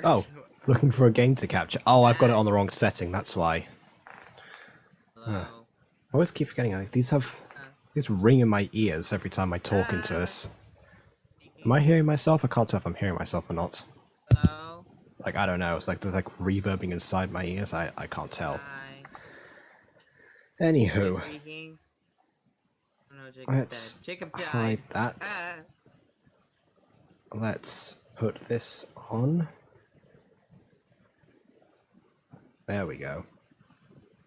Oh, looking for a game to capture. Oh, I've got it on the wrong setting, that's why. Hello. I always keep forgetting, these ring in my ears every time I talk into this. Am I hearing myself? I can't tell if I'm hearing myself or not. Hello. Like, I don't know, it's like there's like reverbing inside my ears, I can't tell. Hi. Anywho. Speaking. Oh no, Jacob's Let's dead. Jacob died. hide that. Ah. Let's put this on. There we go.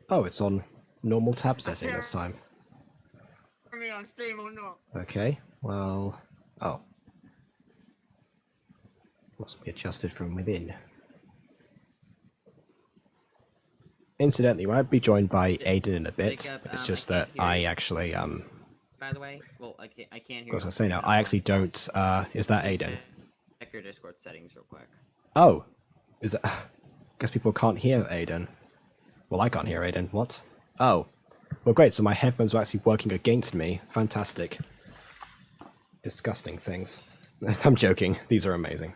Oh, it's on normal tab setting this time. Okay, well... Oh. Must be adjusted from within. Incidentally, we might be joined by Aiden in a bit. Jacob, It's I just can't that hear I you. actually, By the way, well, I can't hear Of course, you. I say now, I actually don't, is that Aiden? Check your Discord settings real quick. Oh! Is it... Guess people can't hear Aiden. Well, I can't hear Aiden. What? Oh. Well, great, so my headphones are actually working against me. Fantastic. Disgusting things. I'm joking. These are amazing.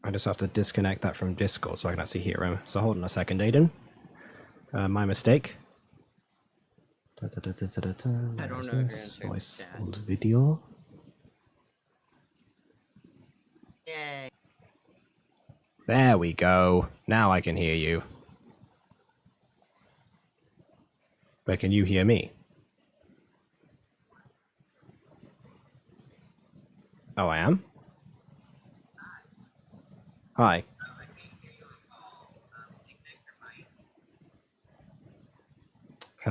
I just have to disconnect that from Discord so I can actually hear him. So hold on a second, Aiden. My mistake. I don't know if you're answering Voice chat. and video. Yay. There we go. Now I can hear you. But can you hear me? Oh, I am? Hi.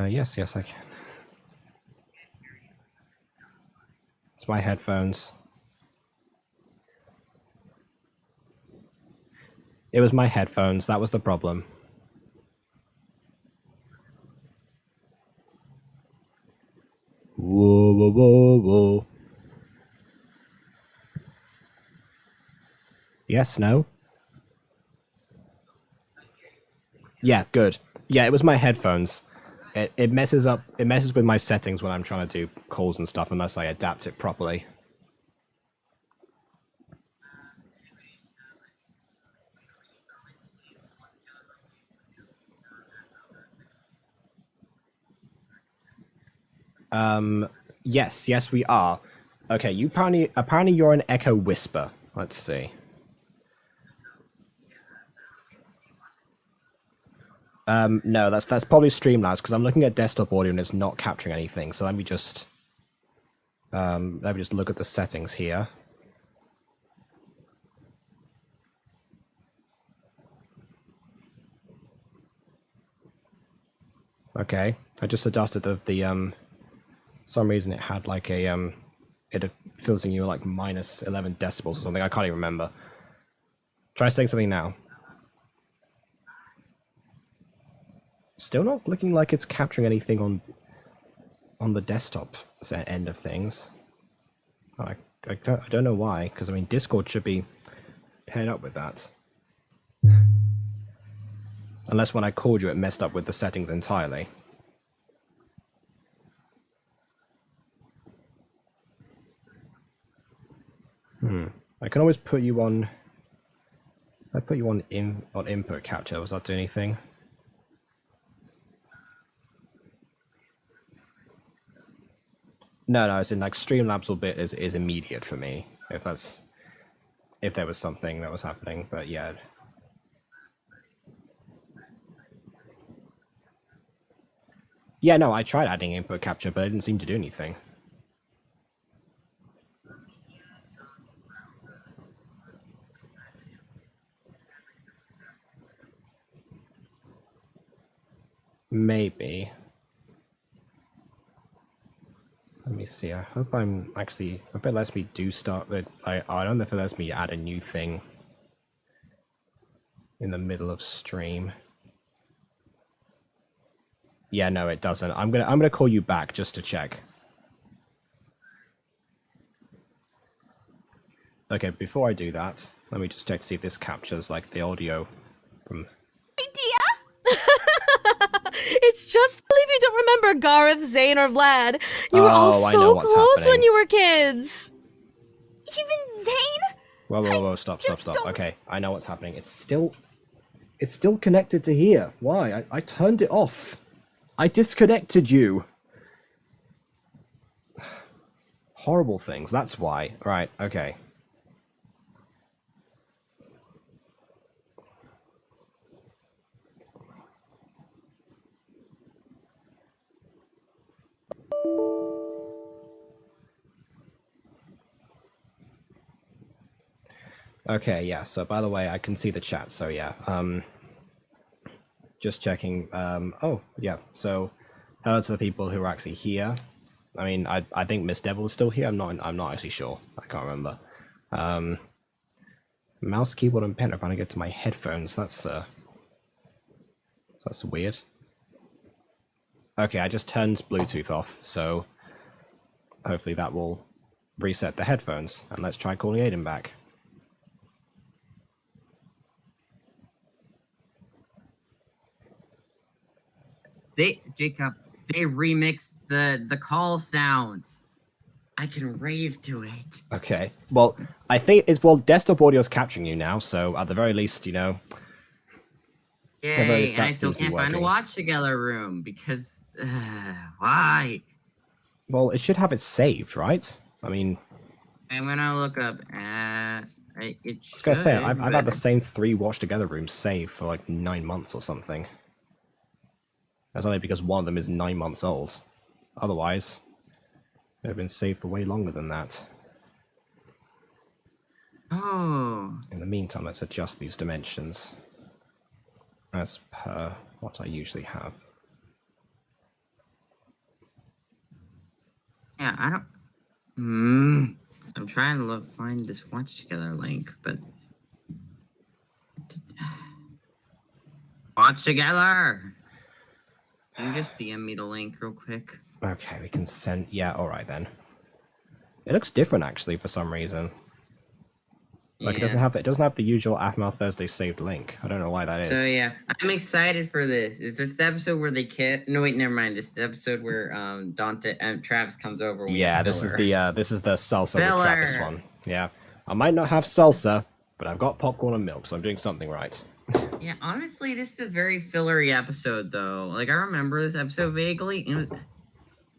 Yes, I can. It's my headphones. It was my headphones, that was the problem. Whoa, whoa, whoa, whoa. Yes, no? Yeah, good. Yeah, it was my headphones. It messes with my settings when I'm trying to do calls and stuff unless I adapt it properly. Yes, we are. Okay, you apparently you're an echo whisper. Let's see. No, that's probably Streamlabs because I'm looking at desktop audio and it's not capturing anything. So let me just look at the settings here. Okay, I just adjusted the some reason it had like a it feels like you were like minus 11 decibels or something. I can't even remember. Try saying something now. Still not looking like it's capturing anything on the desktop end of things. I don't know why, because I mean Discord should be paired up with that. Unless when I called you it messed up with the settings entirely. I can always put you on... I put you on input capture, was that do anything? No, it's in like Streamlabs bit is immediate for me. If there was something that was happening, but yeah. Yeah, no, I tried adding input capture, but it didn't seem to do anything. Maybe. Let me see. I hope I'm actually... I bet it lets me do start... I don't know if it lets me add a new thing in the middle of stream. Yeah, no, it doesn't. I'm gonna call you back just to check. Okay, before I do that, let me just see if this captures like the audio from... Idea? It's just believe you don't remember Gareth, Zane, or Vlad. You were all Oh, I know so what's close happening. when you were kids. Even Zane? Whoa, stop. just don't- Okay, I know what's happening. It's still connected to here. Why? I turned it off. I disconnected you. Horrible things, that's why. Right, okay. Okay, yeah, so by the way, I can see the chat, so yeah. Just checking. Oh, yeah, so hello to the people who are actually here. I mean, I think Miss Devil is still here. I'm not actually sure. I can't remember. Mouse, keyboard, and pen are trying to get to my headphones. That's weird. Okay, I just turned Bluetooth off, so hopefully that will reset the headphones. And let's try calling Aiden back. Jacob, they remixed the call sound. I can rave to it. Okay. Well, I think it's desktop audio's capturing you now, so at the very least, you know. Yay, and I that still seems to be can't find a working. watch together room because why? Well, it should have it saved, right? I mean, I'm gonna look up. It I was should. gonna say I've had the but- same 3 watch together rooms saved for like 9 months or something. That's only because one of them is 9 months old. Otherwise, they've been saved for way longer than that. Oh. In the meantime, let's adjust these dimensions as per what I usually have. Yeah, I don't. I'm trying to find this watch together link, but watch together. Can you just DM me the link real quick? Okay, we can send. Yeah, all right then. It looks different actually for some reason. Like it doesn't have the usual Athmouth Thursday saved link. I don't know why that is. So yeah, I'm excited for this. Is this the episode where they kiss? No, wait, never mind. This is the episode where Dante and Travis comes over. When Yeah, we this is filler. the salsa with Filler. Travis one. Yeah, I might not have salsa, but I've got popcorn and milk, so I'm doing something right. Yeah, honestly, this is a very fillery episode, though. Like I remember this episode vaguely.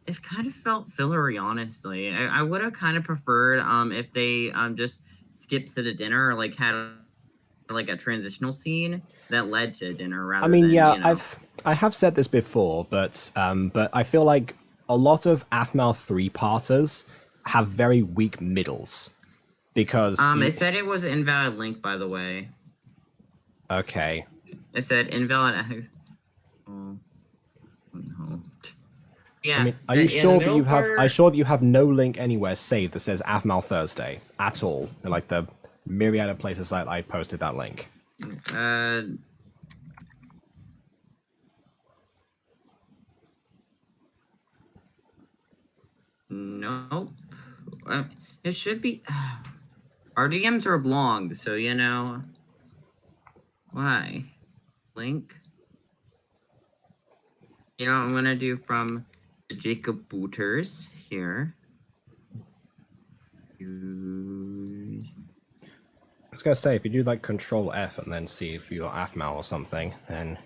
It kind of felt fillery, honestly. I would have kind of preferred if they just skipped to the dinner or like had a transitional scene that led to dinner rather I mean, than, yeah, you know. I have said this before, but I feel like a lot of Athmouth 3-parters have very weak middles because It said it was an invalid link, by the way. okay. It said invalid. Oh no. Yeah. I mean, are you sure that you have? Are you sure that you have no link anywhere saved that says Athmouth Thursday at all? In like the myriad of places I posted that link. Nope. It should be. Our DMs are long, so you know. Why? Link. You know what I'm gonna do from the Jacob Booters here. I was gonna say if you do like Control F and then see if you got Athmouth or something, then.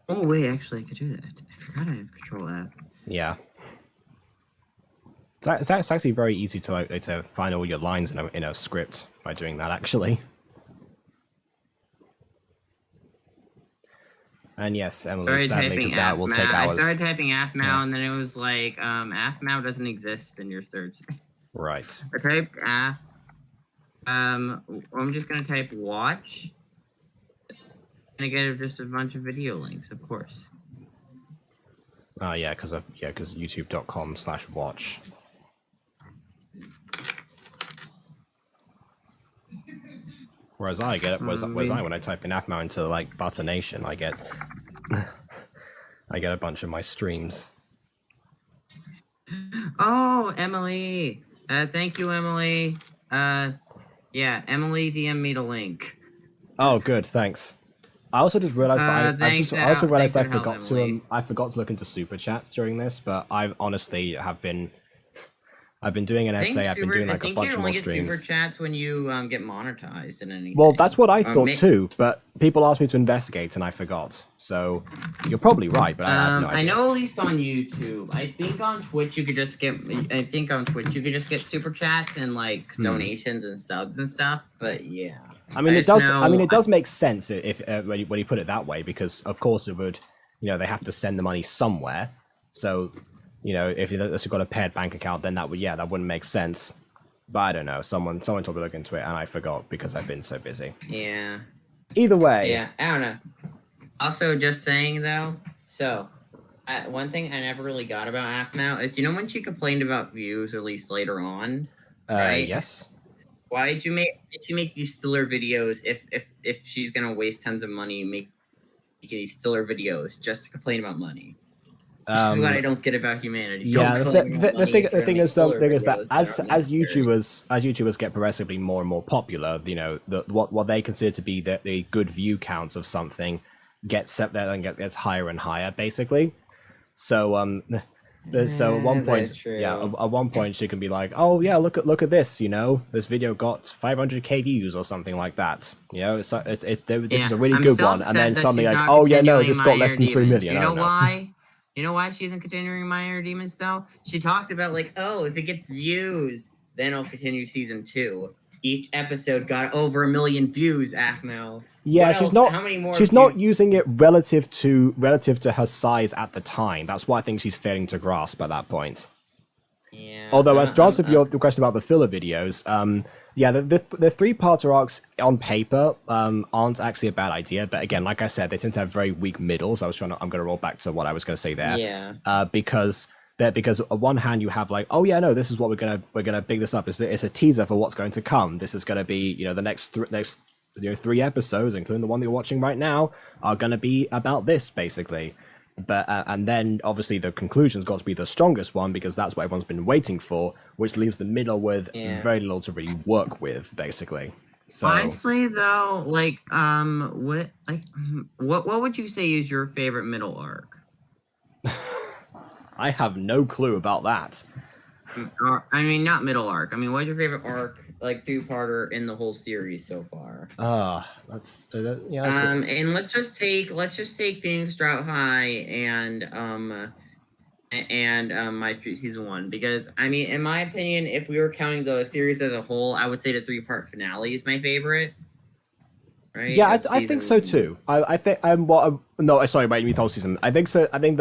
Oh wait, actually I could do that. I forgot I have Control F. Yeah. It's actually very easy to find all your lines in a script by doing that, actually. And yes, Emily, sadly, because that will take hours. I started typing Athmouth, and then it was like, Athmouth doesn't exist in your search. Right. I typed Ath. I'm just gonna type watch. And I get just a bunch of video links, of course. Yeah, because youtube.com/watch. Whereas I get it, whereas when I type in Athmouth into like Butter Nation, I get I get a bunch of my streams. Oh, Emily. Thank you, Emily. Yeah, Emily DM me the link. Oh, good, thanks. I also just realized that I also realized thanks I for the forgot help, to Emily. I forgot to look into super chats during this, but I honestly have been I've been doing an essay. I've been doing like a bunch you of only more get super streams. chats when you get monetized and anything. Well, that's what I Or thought too, but people asked me to investigate and I forgot. So you're probably right, but I have no idea. I know at least on YouTube. I think on Twitch you could just get. Super chats and like donations and subs and stuff. But yeah, I mean, just know- it does make sense if when you put it that way, because of course it would. They have to send the money somewhere. So, if you've got a paired bank account, then that wouldn't make sense. But I don't know. Someone told me to look into it, and I forgot because I've been so busy. Yeah. Either way. Yeah, I don't know. Also, just saying though. So, one thing I never really got about Aphmau is when she complained about views, at least later on. Right? Yes. Why did you make these filler videos if she's gonna waste tons of money making these filler videos just to complain about money? This is what I don't get about humanity. Yeah, the thing is that as YouTubers get progressively more and more popular, what they consider to be the good view counts of something gets set there and gets higher and higher, basically. So so at one point she can be like, oh yeah, look at this, this video got 500k views or something like that. This is a really good one, and then suddenly like, oh yeah, no, this got less than 3 million. You know why? You know why she isn't continuing Minor Demons though? She talked about like, oh, if it gets views, then I'll continue season 2. Each episode got over 1 million views, Aphmau. Yeah, she's not using it relative to her size at the time. That's what I think she's failing to grasp at that point. Yeah. Although, as to answer your question about the filler videos, the three-parter arcs on paper aren't actually a bad idea. But again, like I said, they tend to have very weak middles. I'm going to roll back to what I was going to say there. Yeah. Because on one hand you have like, oh yeah, no, this is what we're gonna big this up. It's a teaser for what's going to come. This is going to be the next 3 episodes, including the one that you're watching right now, are going to be about this basically. But and then obviously the conclusion's got to be the strongest one because that's what everyone's been waiting for, which leaves the middle with very little to really work with, basically. So honestly, though, like, what would you say is your favorite middle arc? I have no clue about that. I mean, not middle arc. I mean, what's your favorite arc, like 2-parter in the whole series so far? That's and let's just take Phoenix Drought High and MyStreet season 1, because I mean, in my opinion, if we were counting the series as a whole, I would say the 3-part finale is my favorite. Right? Yeah, I think so too. I think whole season. I think so. I think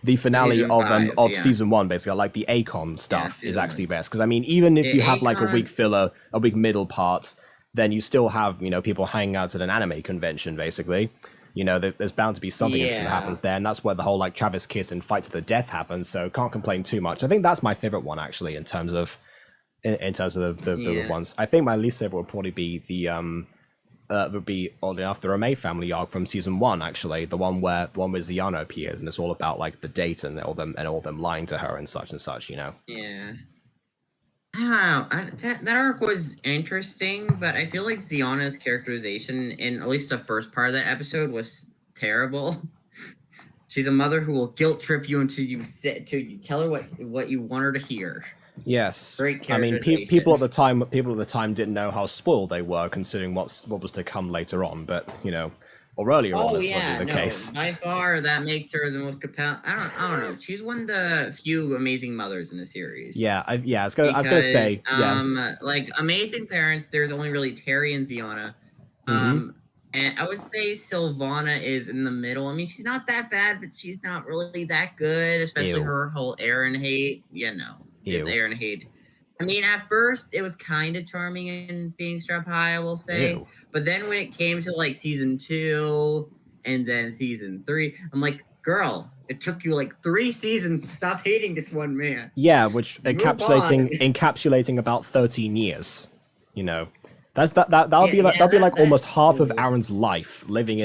the finale of season 1, basically, like the ACOM stuff, is actually best. Because I mean, even if you have like a weak filler, a weak middle part, then you still have people hanging out at an anime convention, basically. There's bound to be something interesting that happens there, and that's where the whole like Travis Kiss and fight to the death happens. So can't complain too much. I think that's my favorite one actually in terms of the ones. I think my least favorite would probably be the oddly enough the Romay family arc from season 1, actually, the one where Ziano appears, and it's all about like the date and all them lying to her and such. Yeah. I don't know. That arc was interesting, but I feel like Ziana's characterization in at least the first part of that episode was terrible. She's a mother who will guilt trip you until you tell her what you want her to hear. Yes, great I mean, people at the time didn't know how spoiled they were, considering what was to come later on. But or earlier on, it's the case. By far, that makes her the most compelling. I don't know. She's one of the few amazing mothers in the series. I was gonna say, like amazing parents. There's only really Terry and Ziana. And I would say Sylvana is in the middle. I mean, she's not that bad, but she's not really that good, especially her whole Aaron hate. Aaron hate. I mean, at first, it was kind of charming in Phoenix Drop High, I will say. Ew. But then when it came to, like, season 2 and then season 3, I'm like, girl, it took you, like, 3 seasons to stop hating this one man. Yeah, which encapsulating about 13 years, That'll be like almost half of Aaron's life living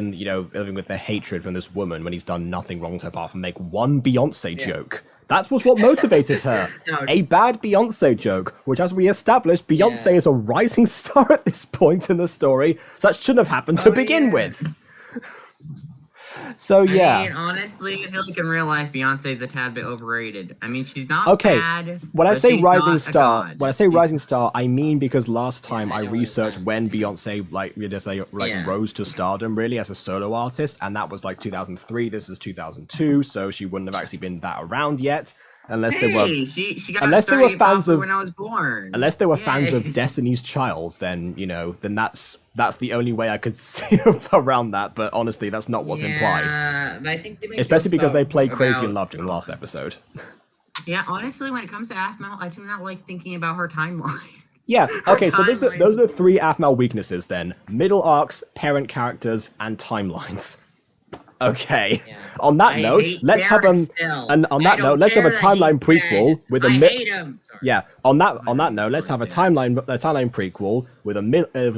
with the hatred from this woman when he's done nothing wrong to her apart from make one Beyonce joke. That was what motivated her. A bad Beyonce joke, which, as we established, Beyonce is a rising star at this point in the story, so that shouldn't have happened to begin with. So yeah. I mean, honestly, I feel like in real life, Beyonce's a tad bit overrated. I mean, she's not Okay, bad. when I but say she's rising not a star, god. when I say She's- rising star, I mean because last time I I know what researched it's when Beyonce Yeah. rose to stardom really as a solo artist, and that was like 2003. This is 2002, so she wouldn't have actually been that around yet, unless they were she got unless they were started fans popular of- when I was born. unless they were fans Yay. of Destiny's Child. Then then that's the only way I could see around that. But honestly, that's not what's implied. But I think they make Especially jokes because they about- played Crazy in about- Love during the last episode. Yeah, honestly, when it comes to Aphmau, I do not like thinking about her timeline. Yeah, okay, so those timelines. are the three Aphmau weaknesses then. Middle arcs, parent characters, and timelines. Okay. Yeah. On that I note, hate let's have Derek still. and on I that don't note, let's have a care that timeline he's prequel dead. with a I hate mid. him. Sorry. Yeah, on that note, let's have a timeline prequel with the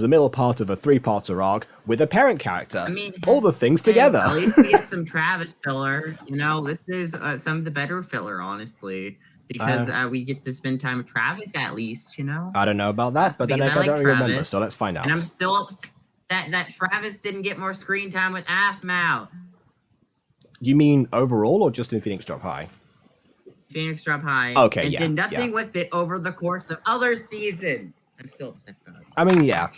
middle part of a three-parter arc with a parent character. I mean, all the things hey, together. At least we get some Travis filler. You know, this is some of the better filler, honestly, because we get to spend time with Travis at least. You know, I don't know about that, but then Because I I don't like remember, Travis, so let's find out. and I'm still upset that Travis didn't get more screen time with Aphmau. You mean overall or just in Phoenix Drop High? Phoenix Drop High. Okay, and yeah, did nothing yeah. with it over the course of other seasons. I'm still upset about it. I mean, yeah.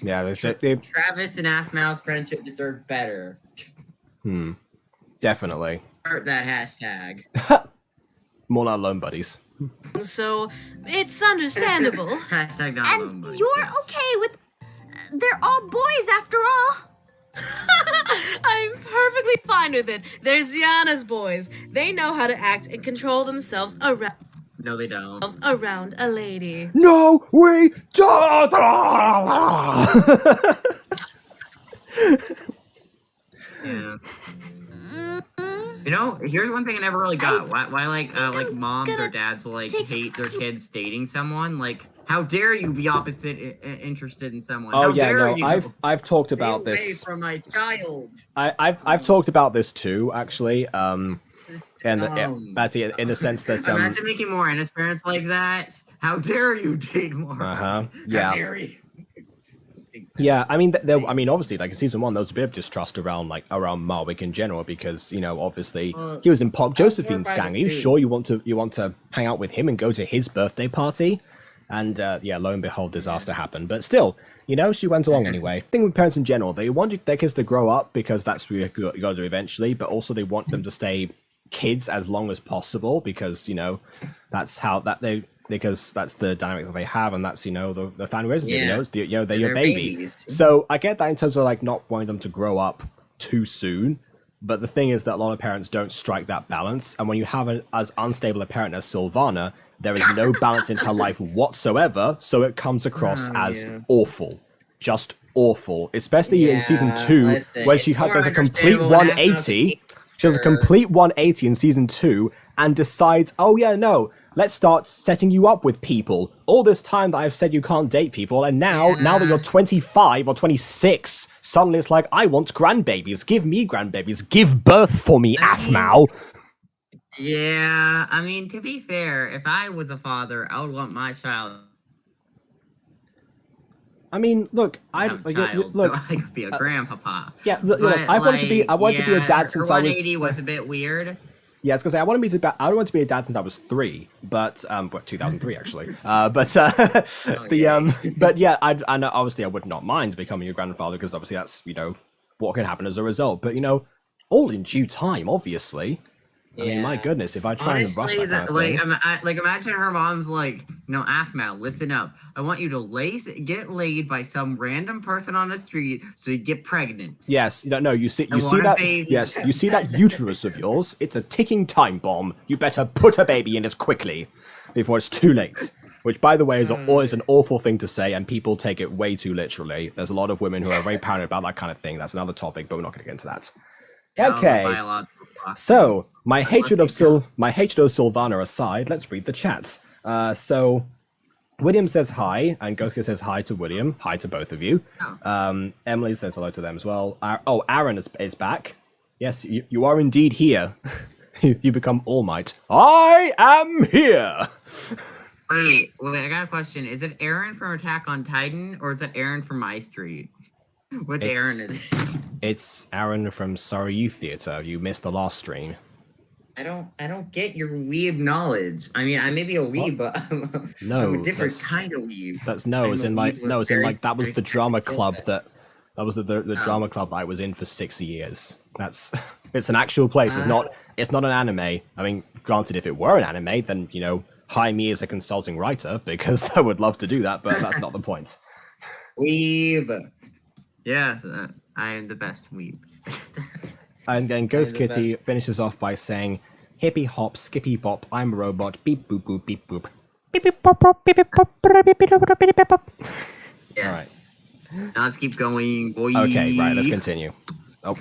They Travis and Aphmau's friendship deserved better. definitely. Start that hashtag. More not alone buddies. So it's understandable. Hashtag not alone, And buddies, you're yes. okay with. They're all boys after all. I'm perfectly fine with it. They're Ziana's boys. They know how to act and control themselves No, they don't. around a lady. No, we don't. Yeah. You know, here's one thing I never really got. Why like moms or dads will like take hate their kids dating someone? Like, how dare you be opposite interested in someone? Oh How yeah, dare no, you? I've talked Stay about away this. from my child. I've talked about this too, actually. And actually, in the sense that Imagine making more his parents like that. How dare you date more? yeah. How dare you? Yeah, I mean, obviously, like in season 1, there was a bit of distrust around Marwick in general because obviously he was in Pop Josephine's by gang. Are this you too. sure you want to hang out with him and go to his birthday party? And yeah, lo and behold, disaster happened. But still, she went along anyway. I think with parents in general, they want their kids to grow up because that's what you got to do eventually. But also, they want them to stay kids as long as possible because that's how because that's the dynamic that they have, and that's the family relationship. Yeah. It's they're your They're baby. babies. So I get that in terms of not wanting them to grow up too soon. But the thing is that a lot of parents don't strike that balance, and when you have as unstable a parent as Sylvana, there is no balance in her life whatsoever. So it comes across as awful, just awful. Especially in season 2, listen, where it's she more does a complete understandable when 180. She does a complete 180 in season 2 and decides, oh yeah, no, let's start setting you up with people. All this time that I've said you can't date people, and now that you're 25 or 26, suddenly it's like, I want grandbabies. Give me grandbabies. Give birth for me, Aphmau. Yeah, I mean, to be fair, if I was a father, I would want my child I mean, look, to have a child, so I could be a grandpapa. yeah, look, But, I wanted to be a dad since her I was. 180 was a bit weird. Yeah, I was gonna say I wanted to be a dad since I was 3, but 2003 actually. But yeah, I know obviously I would not mind becoming a grandfather because obviously that's what can happen as a result. But all in due time, obviously. I mean, my goodness, if I try and rush Honestly, that kind of thing. imagine her mom's like, Aphmau, listen up. I want you to get laid by some random person on the street so you get pregnant. Yes, no, you see want a that. baby. Yes, you see that uterus of yours. It's a ticking time bomb. You better put a baby in it quickly before it's too late. Which, by the way, is an awful thing to say, and people take it way too literally. There's a lot of women who are very paranoid about that kind of thing. That's another topic, but we're not going to get into that. Okay. So, my hatred of Sylvana aside, let's read the chat. So, William says hi, and Ghoska says hi to William. Hi to both of you. Emily says hello to them as well. Aaron is back. Yes, you are indeed here. You become All Might. I am here! Wait, I got a question. Is it Aaron from Attack on Titan, or is it Aaron from MyStreet? What's It's- Aaron? Is It's Aaron from Sorry Youth Theatre. You missed the last stream. I don't get your weeb knowledge. I mean, I may be a weeb, but I'm No, a different that's- kind of weeb. That's no, I'm as a in like weeb with no, as in very like that was the specific drama skill club set. that was the Oh. drama club that I was in for 6 years. That's it's an actual place. It's not an anime. I mean, granted, if it were an anime, then you know, hire me as a consulting writer because I would love to do that, but that's not the point. Weeb. Yes, I am the best weeb. And then Ghost the Kitty finishes off by saying, "Hippy hop, skippy bop, I'm a robot. Beep boop boop beep boop. Beep beep pop pop beep beep pop beep beep pop beep beep pop." Yes. Now let's keep going, boy. Okay, right. Let's continue. Oh,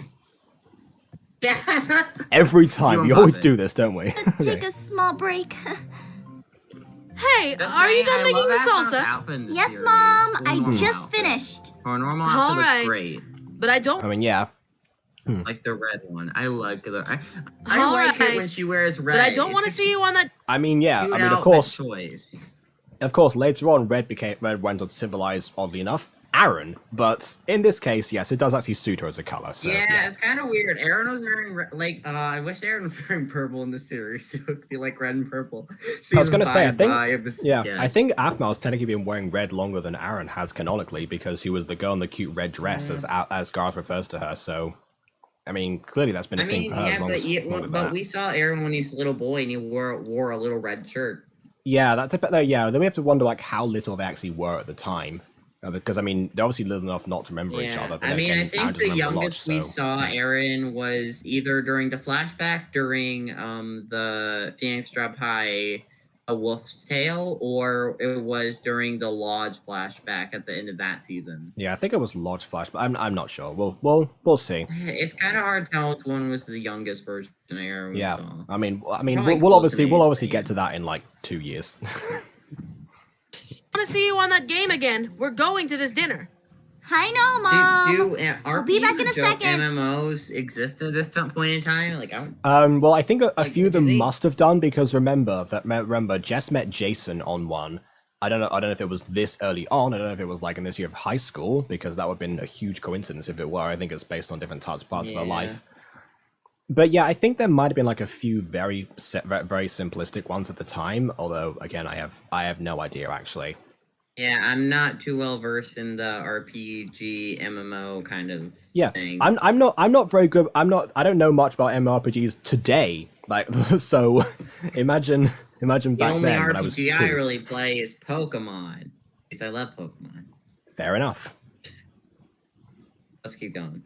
every time we You always unpause do it. this, don't we? Take a small break. Hey, Just are you saying, done I making love the Afro's salsa? outfit in this Yes, series. Mom. Full I normal just outfit. finished. Her normal outfit All looks right. great. But I don't. I mean, yeah. Like the red one. I like the. I All like right. it when she wears red. But I don't want to It's a see you on that. I mean, yeah. cute I mean, of outfit course, choice. later on, red went on to symbolize, oddly enough, Aaron. But in this case, yes, it does actually suit her as a color. So Yeah, it's kind of weird. Aaron was wearing I wish Aaron was wearing purple in the series. So it would be like red and purple. I was gonna say, I think, yeah, yes. I think Aphma's technically been wearing red longer than Aaron has canonically because she was the girl in the cute red dress, as Garth refers to her. So, I mean, clearly that's been a I thing mean, for her. as long as, longer than that. we saw Aaron when he was a little boy and he wore a little red shirt. Yeah, that's a bit. Yeah, then we have to wonder like how little they actually were at the time, because I mean they're obviously little enough not to remember each other. But I then mean, again, I Aaron think doesn't the remember youngest much, we so- saw Aaron was either during the flashback during the Phoenix Drop High A Wolf's Tale, or it was during the Lodge flashback at the end of that season. Yeah, I think it was Lodge Flash, but I'm not sure. We'll see. It's kind of hard to tell which one was the youngest version of Aaron we Yeah, saw. I mean Probably we'll close obviously in we'll age, obviously but get yeah. to that in like 2 years. Want to see you on that game again? We're going to this dinner. I know, Mom. Do I'll be back in a second. MMOs exist at this point in time? Like, I don't. Well, I think a Like, few of them do they- must have done because remember Jess met Jason on one. I don't know if it was this early on. I don't know if it was like in this year of high school because that would have been a huge coincidence if it were. I think it's based on different parts of her Yeah. life. But yeah, I think there might have been like a few very simplistic ones at the time. Although again, I have no idea actually. Yeah, I'm not too well versed in the RPG MMO kind of Yeah, thing. I'm not very good. I don't know much about MMORPGs today. Like so, imagine the back only then when I was RPG 2. I really play is Pokemon. Because I love Pokemon. Fair enough. Let's keep going.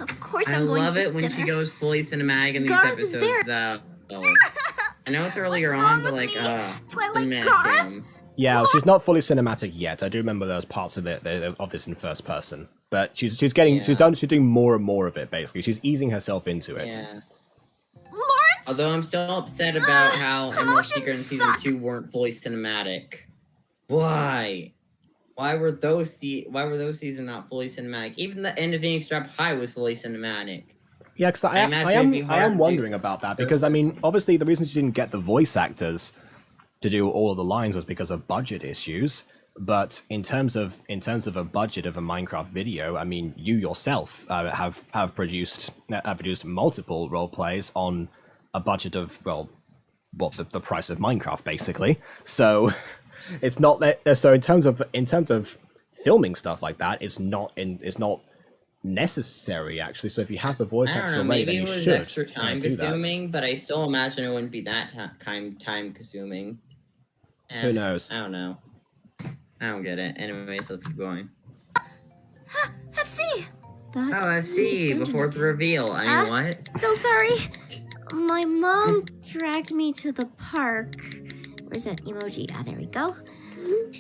Of course, I I'm going love to it this when dinner. she goes fully cinematic in these Garth is episodes. there. I know it's earlier What's on, wrong but with like, me? Do I like cinematic Garth? film. Yeah, she's not fully cinematic yet. I do remember those parts of this in first person, but she's doing more and more of it. Basically, she's easing herself into it. Yeah. Lawrence? Although I'm still upset about how Emerald Promotions Secret and Season suck. 2 weren't fully cinematic. Why? Why were those seasons not fully cinematic? Even the end of Phoenix Drop High was fully cinematic. Yeah, because I imagine it'd be I hard to am do wondering about that because I mean, obviously the reason she didn't get the voice actors to do all of the lines was because of budget issues. But in terms of a budget of a Minecraft video, I mean, you yourself have produced multiple role plays on a budget of the price of Minecraft basically. So it's not that. So in terms of filming stuff like that, it's not necessary actually. So if you have the voice I don't actors know, already, then maybe you it was should extra time do that. consuming, but I still imagine it wouldn't be that time consuming. Who knows? I don't know. I don't get it. Anyways, let's keep going. FC. Oh, let's see. Before the reveal. I mean, what? So sorry. My mom dragged me to the park. Where's that emoji? Ah, there we go.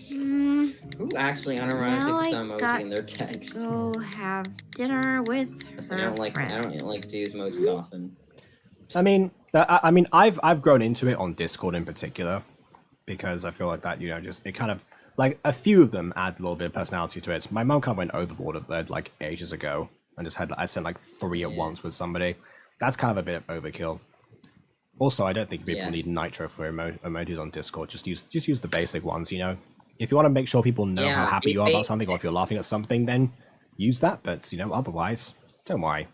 Who actually Now unironically I put emoji got in their to text? go have dinner with I her don't like friends. to use emojis often. I mean, I've grown into it on Discord in particular because I feel like that just it kind of like a few of them add a little bit of personality to it. My mom kind of went overboard at that like ages ago and just I sent like 3 at once with somebody. That's kind of a bit of overkill. Also, I don't think people Yes. need nitro for emojis on Discord. Just use the basic ones, if you want to make sure people know how Yeah, happy you are they- about something, or if you're laughing at something, then use that. But otherwise, don't worry.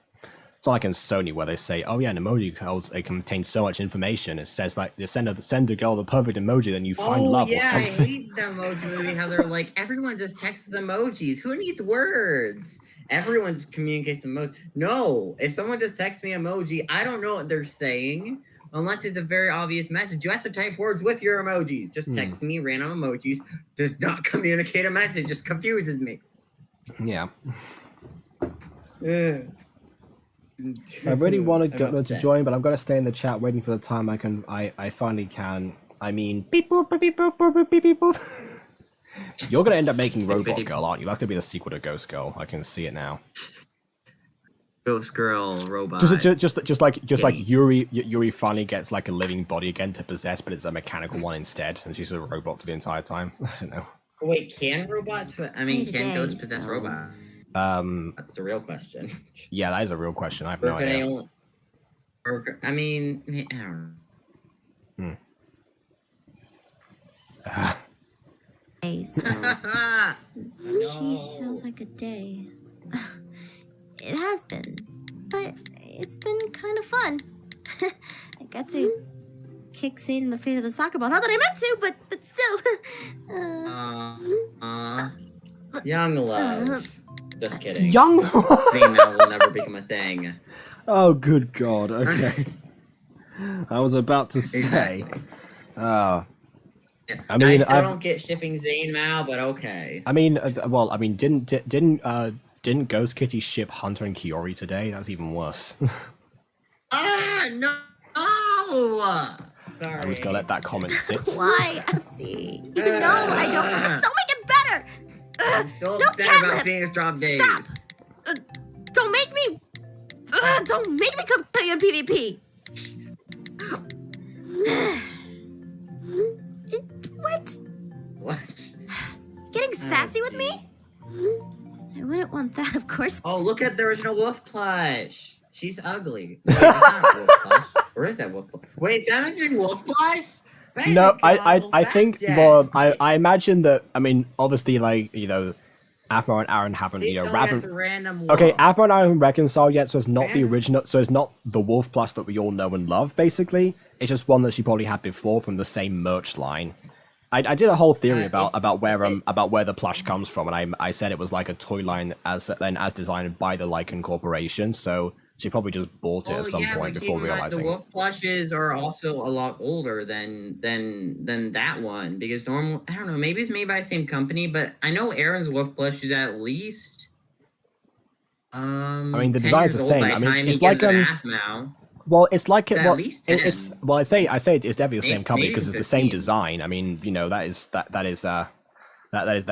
It's not like in Sony where they say, "Oh yeah, an emoji codes it contains so much information." It says like, "Just send a girl the perfect emoji, then you find love or I something." hate the emoji movie. How they're like, everyone just texts emojis. Who needs words? Everyone just communicates emojis. No, if someone just texts me emoji, I don't know what they're saying unless it's a very obvious message. You have to type words with your emojis. Just text me random emojis. Does not communicate a message. Just confuses me. Yeah. Ugh. I really want to I'm go to upset. join, but I'm gonna stay in the chat waiting for the time I finally can. I mean, beep boop beep beep boop boop beep beep boop. You're gonna end up making Robot Girl, aren't you? That's gonna be the sequel to Ghost Girl. I can see it now. Ghost girl robot. Just like Yuri finally gets like a living body again to possess, but it's a mechanical one instead, and she's a robot for the entire time. I don't know. Wait, can robots? I mean, can Day-to-day, ghosts possess so- robots? Um, That's the real question. yeah, that is a real question. I have Or no can they idea. only? Or I mean, I don't know. Day, so she sounds like a day. It has been, but it's been kind of fun. I got to kick Zane in the face with a soccer ball. Not that I meant to, but still. Young love. Just kidding. Young. Zane now will never become a thing. Oh, good God. Okay. I was about to say. Exactly. I mean, I still I've- don't get shipping Zane Mao, but okay. I mean, didn't Ghost Kitty ship Hunter and Kiori today? That's even worse. No! Oh! Sorry. I'm just gonna let that comment sit. Why, FC? You know I don't. Don't make it better. I'm so no upset cat about lips. Phoenix Drop Days. Stop. Don't make me. Don't make me come play on PvP. What? What? Getting sassy with me? I wouldn't want that, of course. Oh, look at the original Wolf plush. She's ugly. Wait, that's not Wolf plush. Where is that Wolf plush? Wait, is that doing Wolf plush? That is No, a global I fact think, check. well, I imagine that, I mean, obviously, like, Aphmar and Aaron haven't, Please don't ask a Raven... random Okay, wolf. Aphmar and Aaron haven't reconciled yet, so it's not the Random- original, so it's not the Wolf Plus that we all know and love, basically. It's just one that she probably had before from the same merch line. I did a whole theory about where the plush comes from, and I said it was like a toy line as designed by the Lycan Corporation, so she probably just bought it at some point but before keep in mind, realizing. the wolf plushes are also a lot older than that one, because normal, I don't know, maybe it's made by the same company, but I know Aaron's wolf plush is at least I mean, the 10 design's years the old same. by I the mean, time it's he like gives it Aphmau. Well, it's like It's it. at Well, least it's 10. well. I say it's definitely the same company Maybe because it's the same 15. design. I mean, that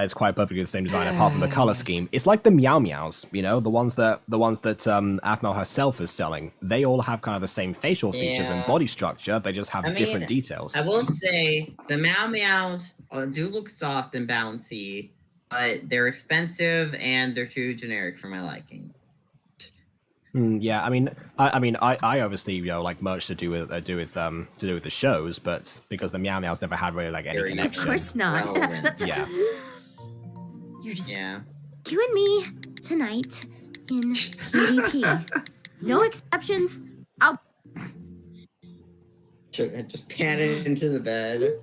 is quite perfectly the same design apart from the color scheme. It's like the Meow Meows, the ones that Aphmau herself is selling. They all have kind of the same facial features and Yeah. body structure. They just have I mean, different details. I will say the Meow Meows do look soft and bouncy, but they're expensive and they're too generic for my liking. Yeah, I mean, I obviously like merch to do with the shows, but because the Meow Meows never had really like any Very Of connection. course not. Relevant. Yeah. You're just Yeah. you and me tonight in PvP. No exceptions. Just pan it into the bed.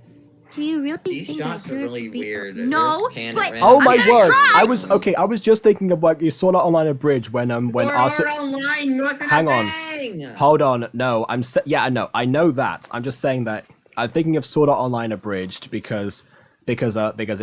Do you really These think shots that are you're really weird. No, There's pan but at Oh random. my I'm gonna word! try! I was just thinking of like you saw that online at Bridge when Sword Arthur. Art Online wasn't Hang a on. thing! Hold on, no, I know that. I'm just saying that I'm thinking of Sword Art Online abridged because in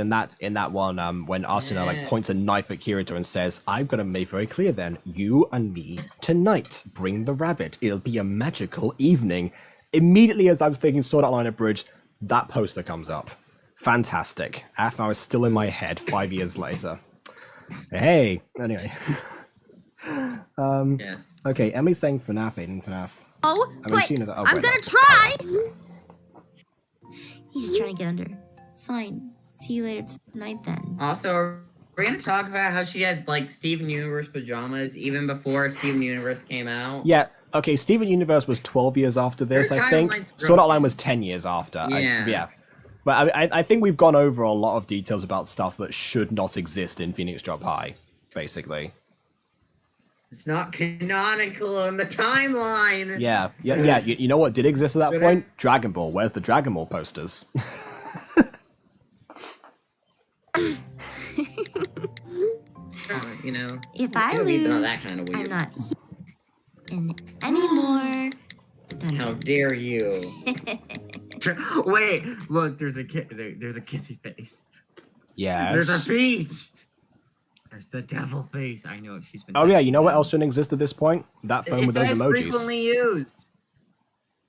that one when Asuna like points a knife at Kirito and says, "I'm gonna make very clear then, you and me tonight. Bring the rabbit. It'll be a magical evening." Immediately as I'm thinking Sword Art Online abridged, that poster comes up. Fantastic. Aphmau is still in my head 5 years later. Hey, anyway. Yes. Okay, Emily's saying FNAF, Aiden, FNAF. Oh, I mean, but she knows that- oh, I'm wait, gonna no. try. He's just trying to get under. Fine. See you later tonight then. Also, we're gonna talk about how she had like Steven Universe pajamas even before Steven Universe came out. Yeah, okay, Steven Universe was 12 years after this, Their I think. timeline's Sword Art broken. Online was 10 years after. Yeah. Yeah. But I think we've gone over a lot of details about stuff that should not exist in Phoenix Drop High, basically. It's not canonical in the timeline. Yeah. You know what did exist at that Should point? Dragon Ball. Where's the Dragon Ball posters? You know, If I it'll be lose, not that kind of I'm weird. not in any more dungeons. How dare you? Wait, look, there's a kissy face. Yes. There's a peach. There's the devil face. I know she's been. Oh yeah, you know what else shouldn't exist at this point? That phone It with those says emojis. frequently used.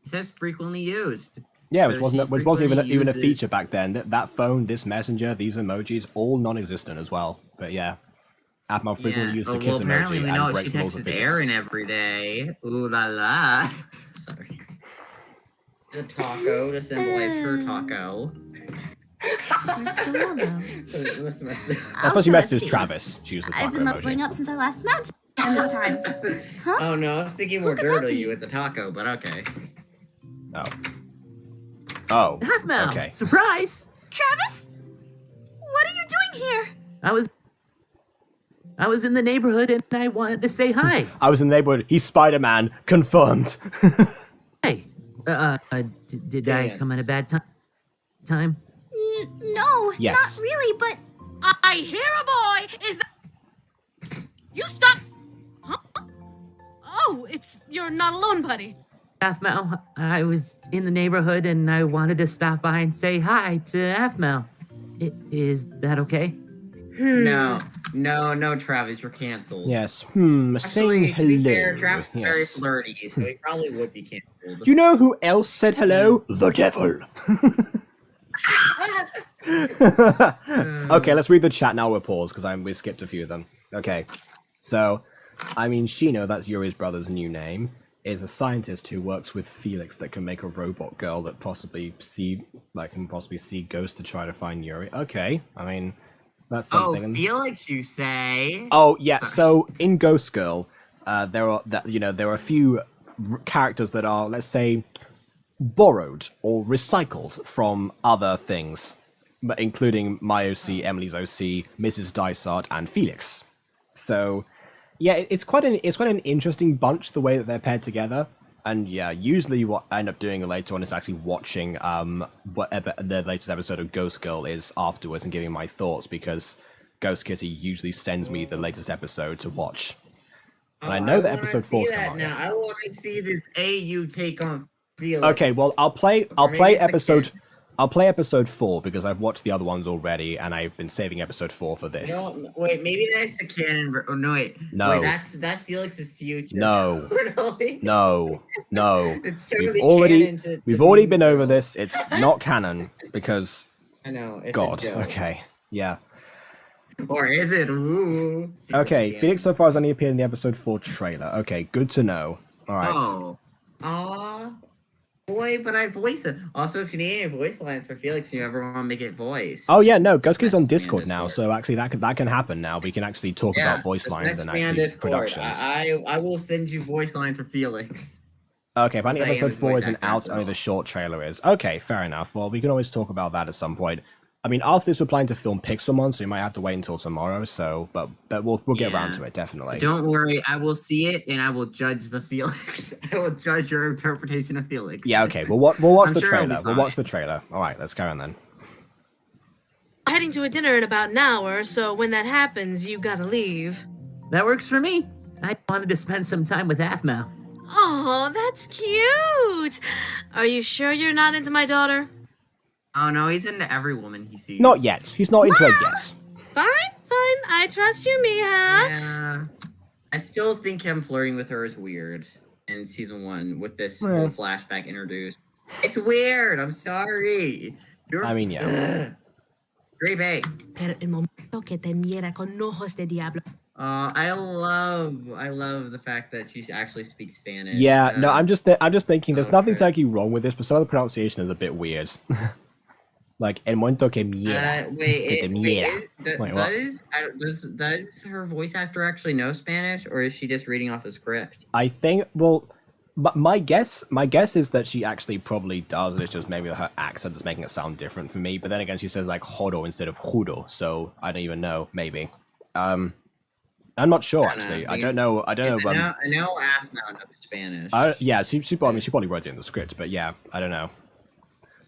It says frequently used. Yeah, But which she wasn't even a frequently feature back then. That phone, this messenger, these emojis, all non-existent as well. But yeah, Atmo frequently used the kiss apparently emoji we know and what she breaks the laws of texts physics. Aaron every day. Ooh la la. Sorry. The taco to symbolize her taco. We're still on though. Let's mess it up. I suppose you let's messaged see. Travis. She used the I've taco been leveling emoji. up since our last match. And this time. Huh? Oh no, I was thinking more Who could that dirtily be? you with the taco, but okay. Oh. Half Mouth. Okay. Surprise! Travis? What are you doing here? I was in the neighborhood and I wanted to say hi. I was in the neighborhood. He's Spider-Man. Confirmed. Hey, did I come at a bad time? No, Yes. not really, but I hear a boy. Is that... You stop. Huh? Oh, it's... You're not alone, buddy. Half Mouth, I was in the neighborhood and I wanted to stop by and say hi to Half Mouth. Is that okay? No, Travis, you're canceled. Yes. Actually, Saying to be hello. fair, Travis is very Yes. flirty, so he probably would be canceled. You know who else said hello? The devil. Okay, let's read the chat now. We'll pause because we skipped a few of them. Okay, so I mean, Shino, that's Yuri's brother's new name, is a scientist who works with Felix that can make a robot girl that can possibly see ghosts to try to find Yuri. Okay, I mean, that's something. Oh, Felix, you say? Oh yeah, so in Ghost Girl, there are a few characters that are, let's say, borrowed or recycled from other things, but including my OC, Emily's OC, Mrs. Dysart, and Felix. So yeah, it's quite an interesting bunch the way that they're paired together. And yeah, usually what I end up doing later on is actually watching whatever the latest episode of Ghost Girl is afterwards and giving my thoughts, because Ghost Kitty usually sends me the latest episode to watch. And I know that episode 4's come out. Now I want to see this AU take on Felix. Okay, well I'll play maybe it's the episode kid. I'll play episode 4 because I've watched the other ones already and I've been saving episode 4 for this. No, wait, maybe that's the canon. Oh no, wait. No. Wait, that's Felix's future. No. Totally. No. It's We've totally already canon to we've the already movie been over girl. this. It's not canon because I know. It's God. A joke. Okay. Yeah. Or is it? Ooh. Okay, Secret Felix so far has only appeared in the episode 4 trailer. Okay, good to know. Alright. Oh. Aw. Boy, but I voice it. Also, if you need any voice lines for Felix and you ever want to make it voice. Oh yeah, no, Ghost Kitty's on message me in Discord now, Discord. so actually that can happen now. We can actually talk about voice just lines and message me on actually Discord. productions. I will send you voice lines for Felix. Okay, apparently I am episode his 4 voice isn't actor out, after only all. the short trailer is. Okay, fair enough. Well, we can always talk about that at some point. I mean, after this, we're planning to film Pixelmon, so we might have to wait until tomorrow. So, but we'll get around Yeah. to it definitely. Don't worry, I will see it and I will judge the Felix. I will judge your interpretation of Felix. Yeah, okay. We'll watch the I'm sure it'll be trailer. We'll watch fine. the trailer. All right, let's go on then. Heading to a dinner in about an hour, so when that happens, you gotta leave. That works for me. I wanted to spend some time with Half Mouth. Oh, that's cute. Are you sure you're not into my daughter? Oh no, he's into every woman he sees. Not yet. He's not into it yet. Fine. I trust you, Mija. Yeah. I still think him flirting with her is weird in season 1 with this little flashback introduced. It's weird. I'm sorry. I mean, yeah. Great Bay. Pero el momento que te mira con ojos de diablo. I love the fact that she actually speaks Spanish. Yeah, no, I'm just thinking there's nothing okay. technically wrong with this, but some of the pronunciation is a bit weird. Like el momento que mira. Wait, Que te mira. wait, Wait, what? does her voice actor actually know Spanish, or is she just reading off a script? I think, well, But my guess is that she actually probably does, and it's just maybe her accent that's making it sound different for me. But then again, she says like "jodo" instead of "judo," so I don't even know. Maybe. I'm not sure actually. I don't know. I know Afna knows Spanish. Yeah, she probably wrote it in the script, but yeah, I don't know.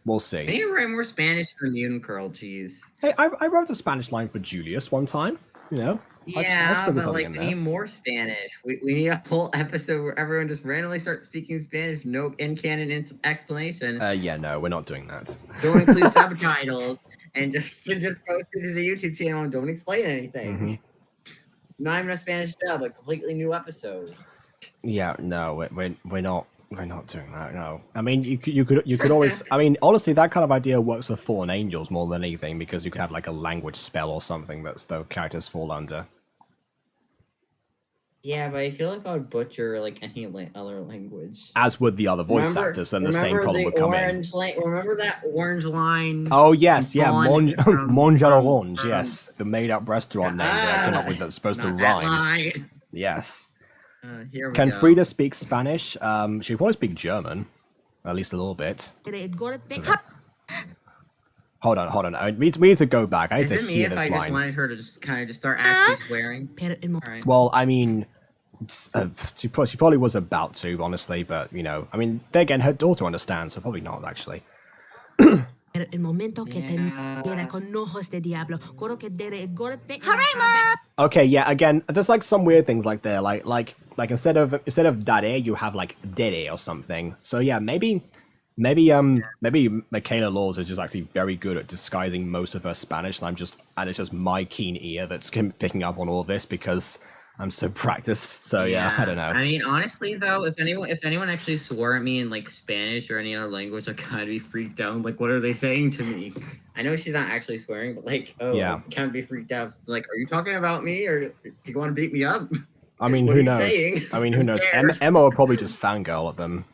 We'll see. I need to write more Spanish than Mutant Curl Cheese. Hey, I wrote a Spanish line for Julius one time. You know. Yeah, but like we need more Spanish. We need a whole episode where everyone just randomly starts speaking Spanish, no in-canon explanation. Yeah, no, we're not doing that. Don't include subtitles, and just post it to the YouTube channel and don't explain anything. Mm-hmm. Not even a Spanish dub, a completely new episode. Yeah, no, we're not doing that. No, I mean you could always. I mean, honestly, that kind of idea works with Fallen Angels more than anything because you could have like a language spell or something that's the characters fall under. Yeah, but I feel like I would butcher like any other language. As would the other voice actors, and the same problem would come in. Remember that orange line? Oh yes, yeah, Monjaro Orange, yes, the made-up restaurant name that I came up with that's supposed to rhyme. Yes. Here we Can go. Frida speak Spanish? She can probably speak German, at least a little bit. Hold on. We need to go back. I need Is to it me hear if this I just line. wanted her to just kind of start actually swearing? Alright. Well, I mean, she probably was about to, honestly, but you know, I mean, then again, her daughter understands, so probably not actually. El momento que te viera con ojos de diablo, coro que dere golpe. Hooray, Mom! Okay, yeah, again, there's like some weird things like there, like instead of dare, you have like dere or something. So yeah, maybe Michaela Laws is just actually very good at disguising most of her Spanish, and it's just my keen ear that's picking up on all this because I'm so practiced. So yeah, I don't know. I mean, honestly though, if anyone actually swore at me in like Spanish or any other language, I'd kind of be freaked out. Like, what are they saying to me? I know she's not actually swearing, but like, yeah, kind of be freaked out. It's like, are you talking about me, or do you want to beat me up? I mean, who knows? I mean, who knows? Emma will probably just fangirl at them.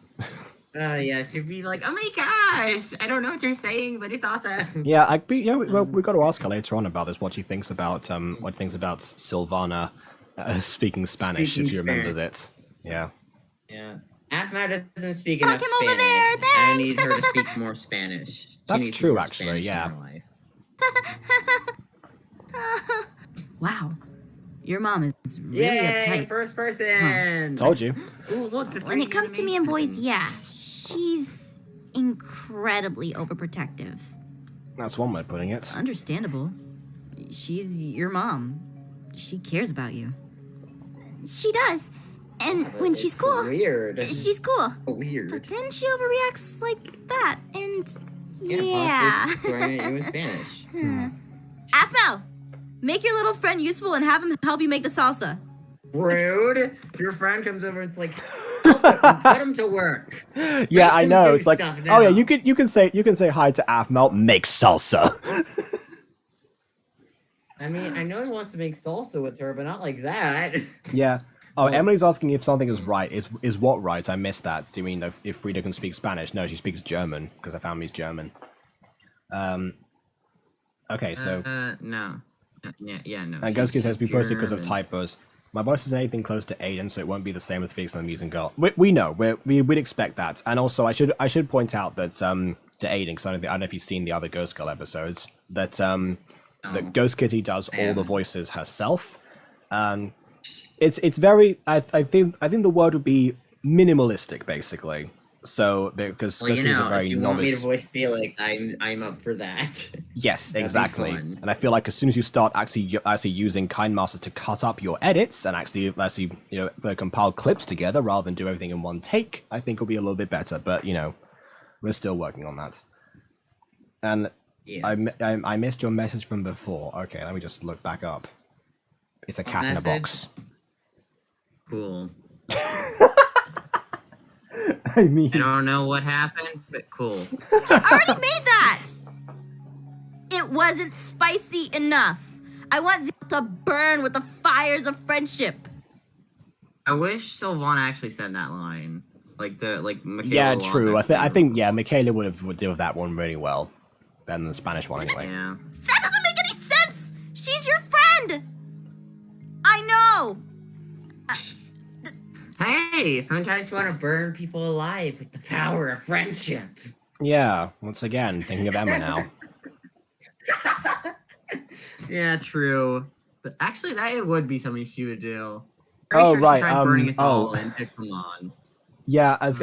Yeah, she'd be like, "Oh my gosh, I don't know what you're saying, but it's awesome." Yeah, well, we got to ask her later on about this. What she thinks about Silvana speaking Spanish, if she remembers it. Yeah. Yeah. Afma doesn't speak enough him Spanish. over there, I need her to speak more Spanish. That's true, actually. Yeah. Wow. Your mom is really Yay, uptight. first person. Told you. Ooh, look, the When it 3D comes to me and boys, animation. yeah, she's incredibly overprotective. That's one way of putting it. Understandable. She's your mom. She cares about you. She does. And But when it's she's cool, Weird. she's cool. Weird. But then she overreacts like that, and Yeah. yeah. Possibly swearing at you in Spanish. Afmo, make your little friend useful and have him help you make the salsa. Rude. Your friend comes over and it's like, put him to work. Yeah, Make I him know. do It's like, stuff oh yeah, now. you can say hi to Afmel. Make salsa. I mean, I know he wants to make salsa with her, but not like that. Yeah. Oh, Emily's asking if something is right. Is what right? I missed that. Do you mean if Frida can speak Spanish? No, she speaks German because her family's German. Okay, so No. Yeah, no. and Ghost says we posted because of German. typos. My voice is anything close to Aiden, so it won't be the same as Felix and the Amusing Girl. We know. We'd expect that. And also, I should point out that to Aiden, because I don't know if you've seen the other Ghost Girl episodes, that that Ghost Kitty does all the voices herself. It's very. I think the word would be minimalistic, basically. So because Well, Ghost Kitty's a if very you want me to novice. voice Felix, I'm up for that. Yes, That'd be exactly. fun. And I feel like as soon as you start actually using KindMaster to cut up your edits and actually compile clips together rather than do everything in one take, I think it'll be a little bit better. But we're still working on that. And Yes. I missed your message from before. Okay, let me just look back up. It's a cat in a message? box. Cool. I mean, I don't know what happened, but cool. I already made that! It wasn't spicy enough. I want Zeal to burn with the fires of friendship. I wish Sylvana actually said that line. Michaela yeah, Laws true. actually I think Michaela would deal with that one really well, better than the Spanish one anyway. Yeah. That doesn't make any sense! She's your friend! I know! Hey, Hey, sometimes you want to burn people alive with the power of friendship. Yeah, once again, thinking of Emma now. Yeah, true. But actually, that would be something she would do. Pretty Oh, sure right, she tried burning us all oh. in Pixelmon. Yeah, I was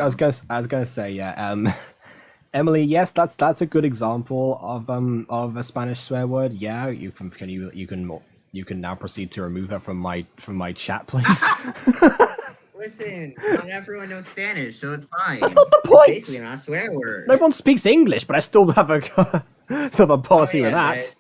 gonna say, yeah. Emily, yes, that's a good example of a Spanish swear word. Yeah, you can now proceed to remove her from my chat, please. Listen, not everyone knows Spanish, so it's fine. That's not the point. It's basically not a swear word. No one speaks English, but I still have a sort of a policy with that.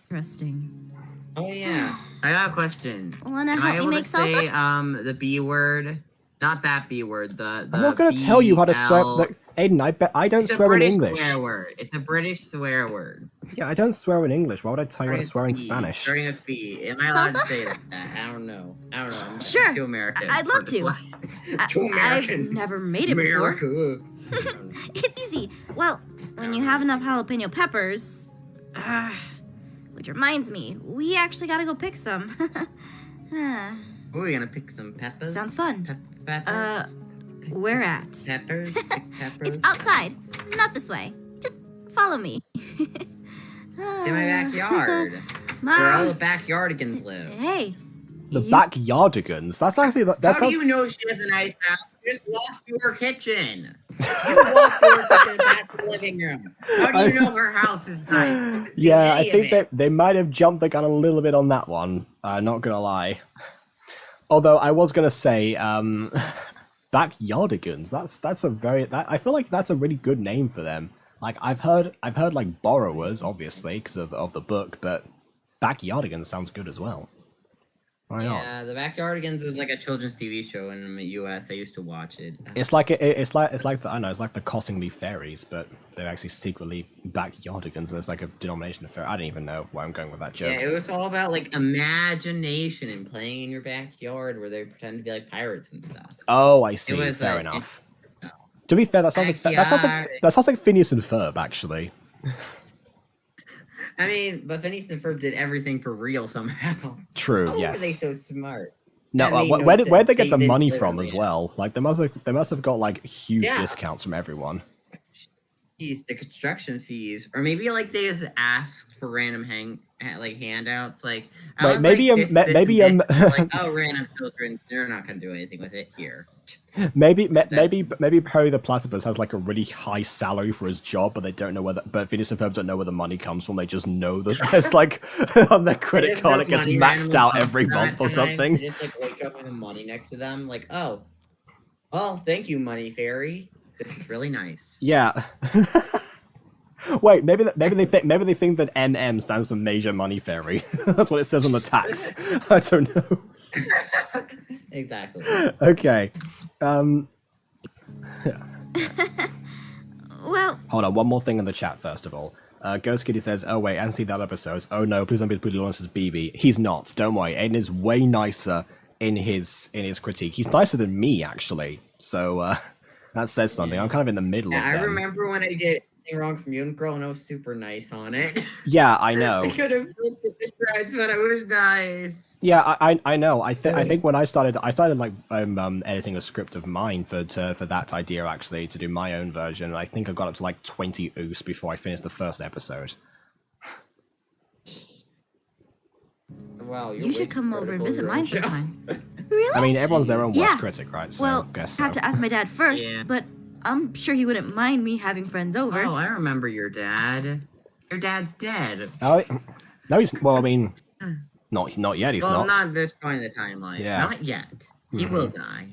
Interesting. Oh yeah, I got a question. Wanna Am help I me able make to say salsa? the B word? Not that B word. The I'm not gonna tell you how to swear. BL. Aiden, I bet I don't It's a swear in British English. swear word. It's a British swear word. Yeah, I don't swear in English. Why would I tell you how to swear in B, Spanish? Starting with B. Am I allowed to Salsa? say that? I don't know. I'm Sure. too American. I'd for love this to. life. Too American. I've never made it before. America. It's easy. Well, when you have enough jalapeno peppers. Which reminds me, we actually gotta go pick some. We're gonna pick some peppers. Sounds fun. Peppers. Where at? Peppers. Pick peppers. It's outside, not this way. Just follow me. It's in my backyard. Where all Mom. the backyardigans live. Hey. The you- backyardigans. That's actually How do you know she has a nice house? You just walk through her kitchen. You walk through her kitchen past the living room. How do you know her house is nice? Yeah, I think they might have jumped the gun a little bit on that one. Not gonna lie. Although I was gonna say, backyardigans. That's a very I feel like that's a really good name for them. Like I've heard like borrowers, obviously, because of the book, but backyardigans sounds good as well. Why not? Yeah, the Backyardigans was like a children's TV show in the U.S. I used to watch it. It's like it's like the, I know it's like the Cottingley Fairies, but they're actually secretly backyardigans. There's like a denomination of fairy. I don't even know where I'm going with that joke. Yeah, it was all about like imagination and playing in your backyard where they pretend to be like pirates and stuff. Oh, I see. was, Fair like, enough. no. To be fair, that sounds like that sounds like Phineas and Ferb, actually. I mean, but Phineas and Ferb did everything for real somehow. True. How Yes. were they so smart? No, That made no where'd they sense. get the They money didn't from live as in well? Like they must have got like huge Yeah. discounts from everyone. Fees, the construction fees, or maybe like they just asked for random handouts. Like, I Wait, would maybe, like this, this, maybe and this. Like, oh, random children, they're not gonna do anything with it here. maybe Perry the Platypus has like a really high salary for his job, but they don't know whether. But Phineas and Ferb don't know where the money comes from. They just know that there's like on their credit Just card have it gets money maxed randomly out comes every at that month or time. something. They just like wake up with the money next to them. Like, oh, well, thank you, Money Fairy. This is really nice. Yeah. Wait, maybe they think that MM stands for Major Money Fairy. That's what it says on the tax. I don't know. Exactly. Okay. Well, Hold on, one more thing in the chat first of all. Ghost Kitty says, "Oh wait, and see that episode. Oh no, please don't be brutally honest as BB. He's not. Don't worry. Aiden is way nicer in his critique. He's nicer than me actually. So that says something. I'm kind of in the middle Yeah, of I them. remember when I did anything wrong from Mutant Girl, and I was super nice on it. Yeah, I know. I could have flipped it to shreds, but I was nice. Yeah, I know. I think when I started like editing a script of mine for that idea actually to do my own version. And I think I got up to like 20 oos before I finished the first episode. Wow, you should come over and visit mine sometime. Really? I mean, everyone's their own Yeah. worst critic, right? So Well, I guess have so. to ask my dad first, Yeah. but I'm sure he wouldn't mind me having friends over. Oh, I remember your dad. Your dad's dead. Oh, no, he's well. I mean, not yet. He's Well, not. not at this point in the timeline. Yeah. Not yet. He will die.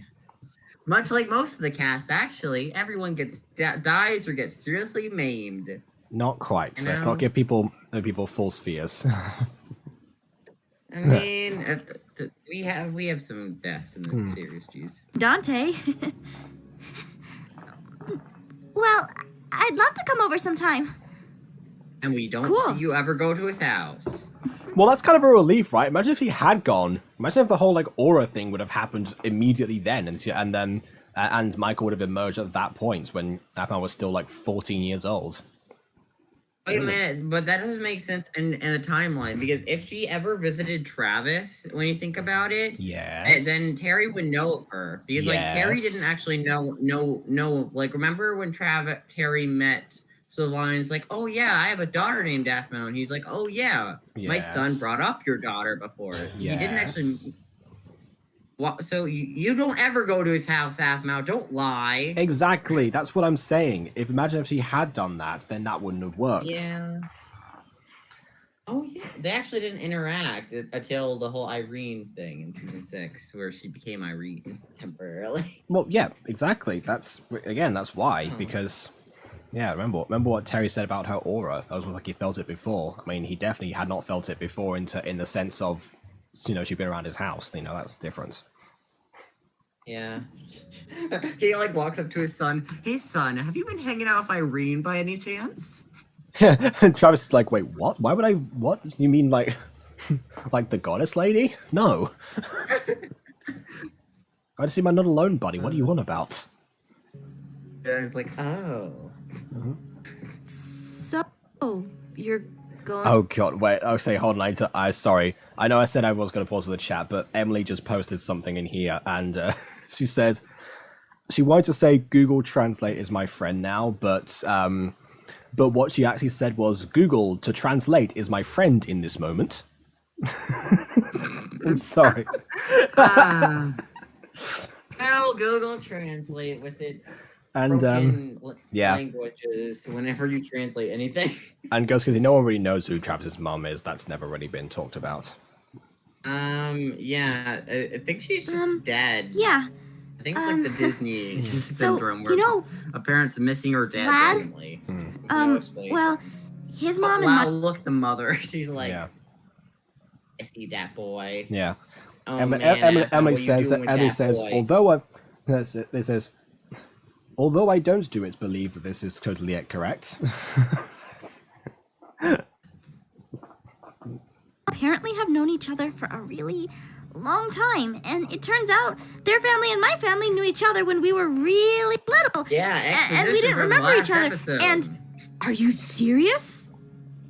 Much like most of the cast, actually, everyone gets dies or gets seriously maimed. Not quite. So let's know? not give people false fears. I mean, we have some deaths in the series, jeez. Dante. Well, I'd love to come over sometime. And we don't Cool. see you ever go to his house. Well, that's kind of a relief, right? Imagine if he had gone. Imagine if the whole like aura thing would have happened immediately then, and Michael would have emerged at that point when Apple was still like 14 years old. Wait a minute, but that doesn't make sense in the timeline because if she ever visited Travis, when you think about it, Yes. then Terry would know of her because like Terry didn't Yes. actually know like remember when Terry met Sylvain's like, oh yeah, I have a daughter named Daphne, and he's like, oh yeah, my son Yes. brought up your daughter before. He didn't actually. Yes. So you don't ever go to his house, Daphne. Don't lie. Exactly. That's what I'm saying. Imagine if she had done that, then that wouldn't have worked. Yeah. Oh yeah, they actually didn't interact until the whole Irene thing in season 6, where she became Irene temporarily. Well, yeah, exactly. That's why. Because, yeah, remember what Terry said about her aura. That was like he felt it before. I mean, he definitely had not felt it before in the sense of, she'd been around his house. That's different. Yeah. He like walks up to his son. Hey son, have you been hanging out with Irene by any chance? And Travis is like, wait, what? Why would I? What? You mean like, like the goddess lady? No. I just see my not alone buddy. What are you on about? Yeah, it's like, oh. So, you're going. Oh god, wait. Oh, say, hold on. I sorry. I know I said I was going to pause the chat, but Emily just posted something in here, and she said she wanted to say Google Translate is my friend now, but what she actually said was Google to translate is my friend in this moment. I'm sorry. Well, Google Translate with its And broken yeah. languages whenever you translate anything. And goes because no one really knows who Travis's mum is. That's never really been talked about. Yeah, I think she's just dead. Yeah. I think it's like the Disney syndrome where a parent's missing or dead Lad? randomly. Well, his mom and wow, my. look, the mother. She's like, Yeah. I see that boy. Yeah. Oh, Emily what says, you doing with Emily that says, boy? although I don't do it, believe that this is totally correct. Apparently have known each other for a really long time, and it turns out their family and my family knew each other when we were really little. Yeah, and we exposition didn't from remember last each other. episode. And are you serious?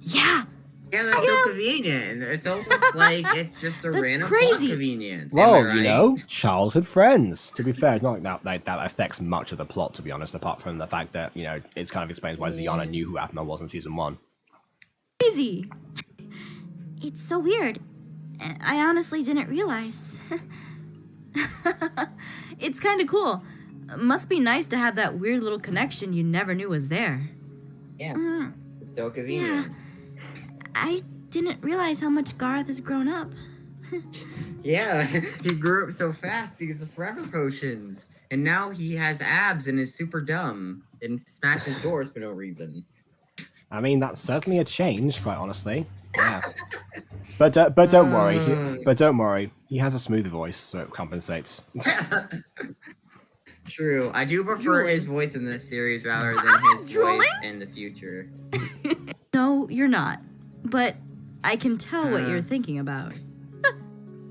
Yeah. Yeah, that's so convenient. It's almost like it's just a That's random crazy. plot convenience. Am I Well, right? childhood friends. To be fair, it's not like that affects much of the plot, to be honest, apart from the fact that, it kind of explains why Ziana knew who Aphma was in season 1. Crazy. It's so weird. I honestly didn't realize. It's kind of cool. Must be nice to have that weird little connection you never knew was there. Yeah. It's so convenient. I didn't realize how much Garth has grown up. Yeah, he grew up so fast because of forever potions. And now he has abs and is super dumb and smashes doors for no reason. I mean, that's certainly a change, quite honestly. Yeah. But don't worry. But don't worry. He has a smooth voice, so it compensates. True. I do prefer Drooling. his voice in this series rather than his Drooling? voice in the future. No, you're not. But I can tell what you're thinking about.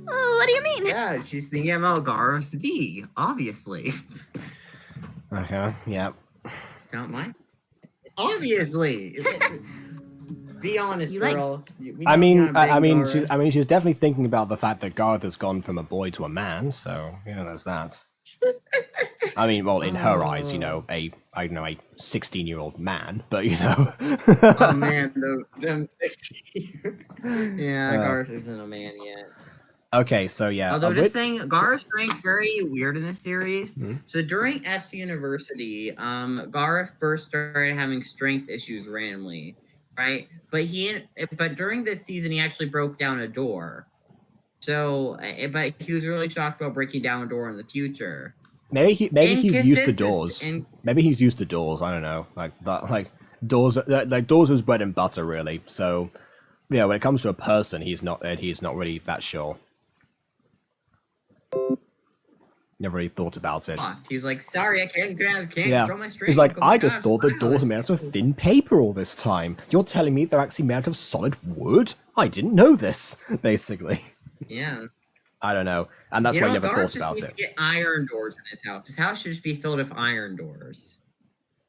Oh, what do you mean? Yeah, she's thinking about Garth's D, obviously. Okay. Yeah. Not mine. Obviously. Be honest, You like- girl. I mean, she's definitely thinking about the fact that Garth has gone from a boy to a man. So there's that. I mean, well, in her eyes, a 16-year-old man, but Oh man, them 16. Yeah, Garth isn't a man yet. Okay, so yeah. Although just saying, Garth's strength's very weird in this series. Mhm. So during F's University, Garth first started having strength issues randomly, right? But during this season, he actually broke down a door. So, but he was really shocked about breaking down a door in the future. Maybe he's used to Inconsistent- doors. and- Maybe he's used to doors. I don't know, like that, like doors. Like doors is bread and butter, really. So, when it comes to a person, he's not really that sure. Never really thought about it. He was like, "Sorry, I can't Yeah, control my strength." he's like, Oh my I just gosh, thought that wow, doors are made out of that's thin paper all this time. You're telling me they're actually made out of solid wood? I didn't know this. Basically, Yeah. I don't know, and that's why I never Garth thought just about needs it. to get iron doors in his house. His house should just be filled with iron doors.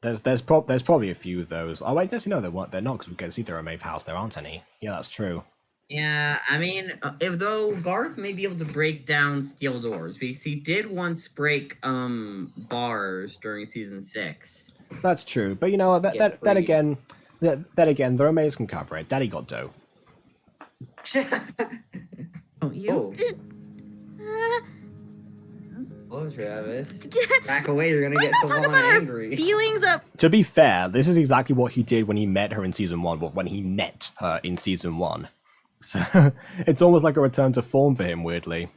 There's probably a few of those. Oh wait, actually no, they're not because we can see they're a Maeve house. There aren't any. Yeah, that's true. Yeah, I mean, if though Garth may be able to break down steel doors, because he did once break bars during season 6. That's true. But you know what? Get Then free. again, then again, the Romays can cover it. Daddy got dough. Don't you? Oh. Oh, Travis. Back away, you're gonna get Let's talk Savannah about our angry. feelings of. To be fair, this is exactly what he did when he met her in season 1. But when he met her in season 1, so it's almost like a return to form for him. Weirdly.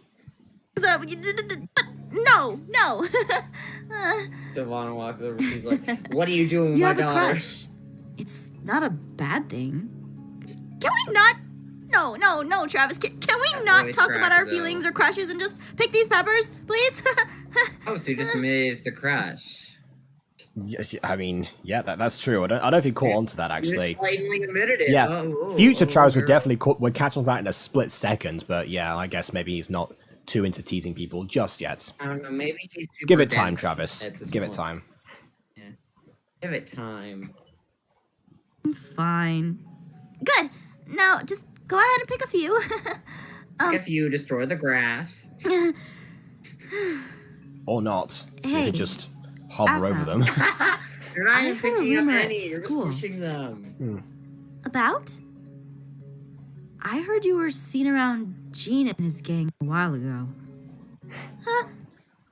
No. Savannah walks over, she's like, what are you doing with You my have a daughter? crush. It's not a bad thing. Can we not? No, Travis. Can we not Voice talk about crack, our though. feelings or crushes and just pick these peppers, please? Oh, so you just made it the crush. I mean, yeah, that's true. I don't know if he caught on to that You actually. just blatantly admitted it. Yeah, Oh, future Travis would girl. definitely would catch on to that in a split second. But yeah, I guess maybe he's not too into teasing people just yet. I don't know, maybe he's super Give it time, dense Travis. at this Give it point. time. Give it time. I'm fine. Good. Now just go ahead and pick a few. If you destroy the grass. Or not. You Hey, could just hover over them. You're not I even heard a picking up rumor at any, you're just school. pushing them. About? I heard you were seen around Gene and his gang a while ago.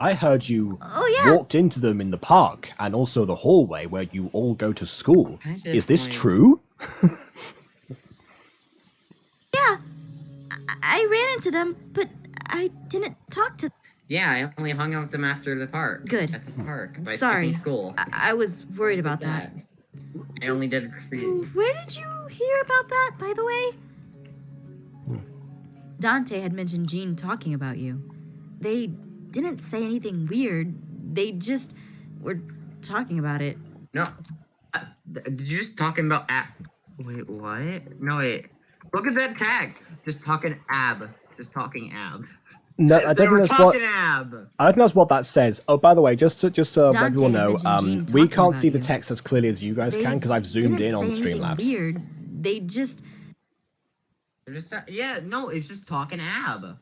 I heard you Oh yeah. walked into them in the park and also the hallway where you all go to school. I just Is this wanted- true? Yeah. I ran into them, but I didn't talk to. Yeah, I only hung out with them after the park. Good. At the park. By Sorry. skipping school. I was worried about that. I only did graffiti. Where did you hear about that, by the way? Dante had mentioned Gene talking about you. They didn't say anything weird. They just were talking about it. No. Did you just talking about Wait, what? No, wait. Look at that text. Just talking ab. Just talking ab. No, I They don't were think that's what. talking ab. I don't think that's what that says. Oh, by the way, just to let Dante people had know, mentioned Gene we talking can't about see the you. text as clearly as you guys They can because I've zoomed didn't in on say anything Streamlabs. weird. They just They're just yeah, no, it's just talking ab.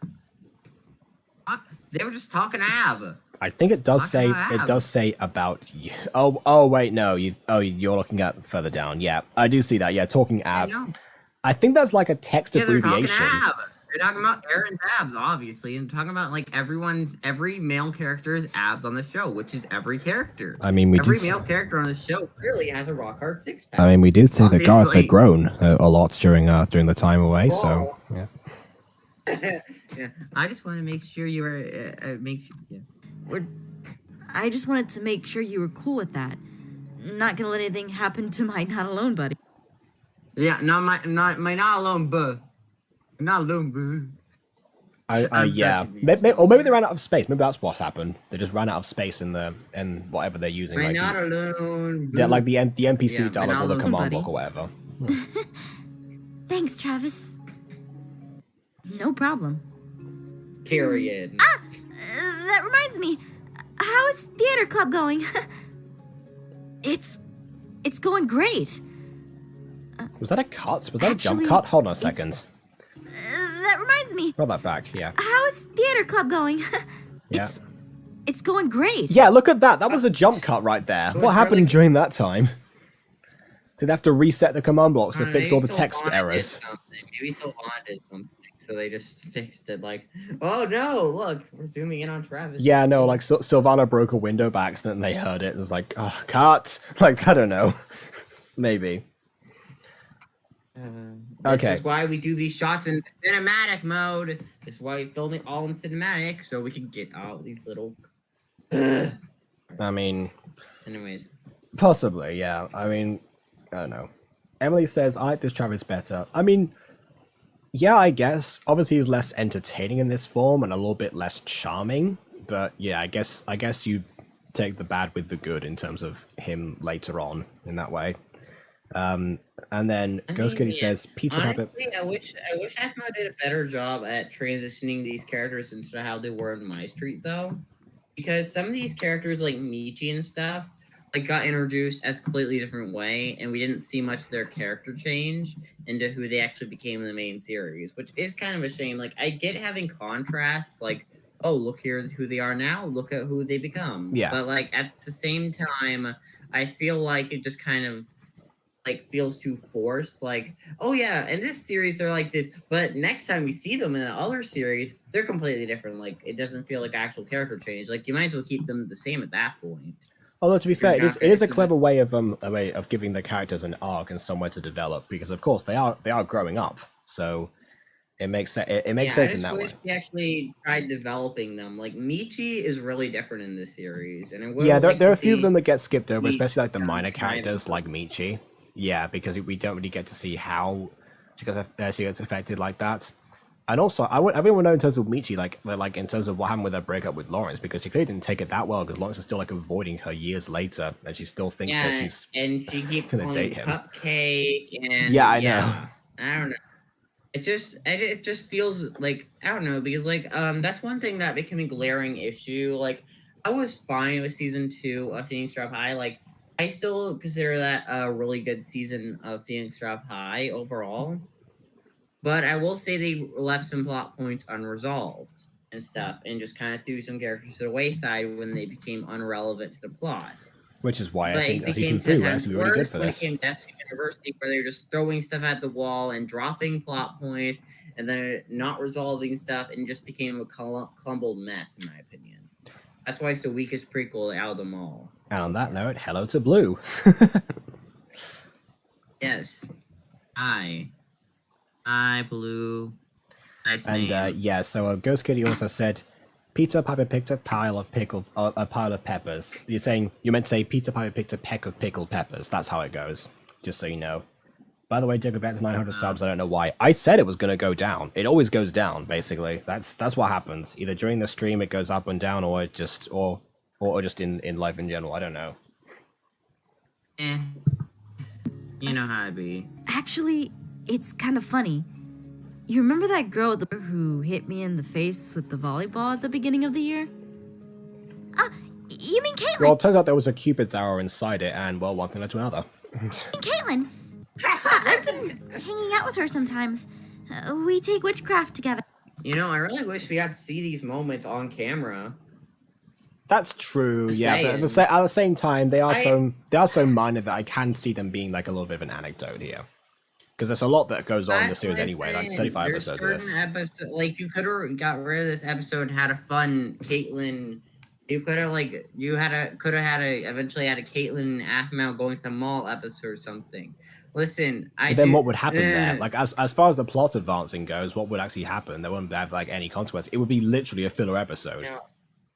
They were just talking ab. I think it does say Talking about about you. Oh wait, no, you're looking at further down. Yeah, I do see that. Yeah, talking ab. know. I think that's like a text Yeah, they're talking abbreviation. ab. They're talking about Aaron's abs, obviously, and talking about like every male character's abs on the show, which is every character. I mean, we Every did. male character on the show clearly has a rock hard six pack. I mean, we did say that Garth Obviously. had grown a lot during the time away. So Oh. yeah. Yeah, I just want to make sure you were I just wanted to make sure you were cool with that. Not gonna let anything happen to my not alone buddy. Yeah, not alone, but not alone, but. I'm Yeah, judging these or maybe they ran out of space. Maybe that's what happened. They just ran out of space in whatever they're using. My Like not alone. yeah, like the NPC Yeah, dialogue or the Alone command buddy. block or whatever. Thanks, Travis. No problem. Period. That reminds me. How is theater club going? It's going great. Was that a cut? Was that a jump Actually, cut? Hold on a second. That reminds me. Roll that back. Yeah. How is theater club going? Yeah. It's going great. Yeah, look at that. That was a jump cut right there. was What happened really- during that time? Did they have to reset the command blocks to Maybe fix all the Sylvana text did errors? something. Maybe Sylvana did something, so they just fixed it. Like, oh no, look, we're zooming in on Travis. Yeah, no, like Sylvana broke a window by accident and they heard it. It was like, oh, cut. Like, I don't know. Maybe. Okay. This is why we do these shots in cinematic mode. This is why we film it all in cinematic, so we can get all these little. I mean, Anyways, possibly, yeah. I mean, I don't know. Emily says, I like this Travis better. I mean, yeah, I guess. Obviously, he's less entertaining in this form and a little bit less charming. But yeah, I guess you take the bad with the good in terms of him later on in that way. And then Ghost Kitty says, Peter Rabbit. honestly, I wish Afmo did a better job at transitioning these characters into how they were in MyStreet, though, because some of these characters like Michi and stuff, got introduced as a completely different way, and we didn't see much of their character change into who they actually became in the main series, which is kind of a shame. Like, I get having contrast, like, oh, look here who they are now, look at who they become. Yeah. But like at the same time, I feel like it just kind of like feels too forced. Like, oh yeah, in this series they're like this, but next time we see them in the other series, they're completely different. Like, it doesn't feel like actual character change. Like, you might as well keep them the same at that point. Although to be fair, not it is a gonna- clever way of giving the characters an arc and somewhere to develop, because of course they are growing up, so it makes sense. It makes sense in that I way. wish we actually tried developing them. Like, Michi is really different in this series, and I would Yeah, there like are to a few of see- them that get skipped over, Michi especially like the become minor kind of- characters like Michi. Yeah, because we don't really get to see how she gets affected like that. And also, I really want to know in terms of Michi, like in terms of what happened with her breakup with Lawrence, because she clearly didn't take it that well, because Lawrence is still like avoiding her years later, and she still thinks that Yeah, she's and she keeps gonna calling date him. Cupcake, and Yeah, I know. I don't know. It just feels like, I don't know, because like that's one thing that became a glaring issue. Like, I was fine with season 2 of Phoenix Drop High. Like, I still consider that a really good season of Phoenix Drop High overall. But I will say they left some plot points unresolved and stuff, and just kind of threw some characters to the wayside when they became unrelevant to the plot. Which is why I But think it that became season 3 10 will times actually be really good worse for when it this. came to Destiny University, where they were just throwing stuff at the wall and dropping plot points, and then not resolving stuff, and just became a clumbled mess, in my opinion. That's why it's the weakest prequel out of them all. And on that note, hello to Blue. Yes. Hi, Blue. Nice And name. yeah, so Ghost Kitty also said, Peter Piper picked a pile of peppers. You meant to say Peter Piper picked a peck of pickled peppers. That's how it goes. Just so you know. By the way, Jacob, back to 900 subs. I don't know why. I said it was gonna go down. It always goes down, basically. That's what happens. Either during the stream it goes up and down, or it just or just in life in general. I don't know. You know how it be. Actually, it's kind of funny. You remember that girl who hit me in the face with the volleyball at the beginning of the year? You mean Caitlin? Well, it turns out there was a Cupid's arrow inside it, and well, one thing led to another. Caitlin. I've been hanging out with her sometimes. We take witchcraft together. You know, I really wish we got to see these moments on camera. That's true, Just yeah. But at the same time, they are so minor that I can see them being like a little bit of an anecdote here, because there's a lot that goes on in the That's series what I'm anyway. Like saying. 35 There's episodes of this. certain episode, like, you could have got rid of this episode and had a fun Caitlyn. You could have eventually had a Caitlyn and Aphmau going to the mall episode or something. Listen, But then what would happen there? Like, as far as the plot advancing goes, what would actually happen? There wouldn't have like any consequence. It would be literally a filler episode,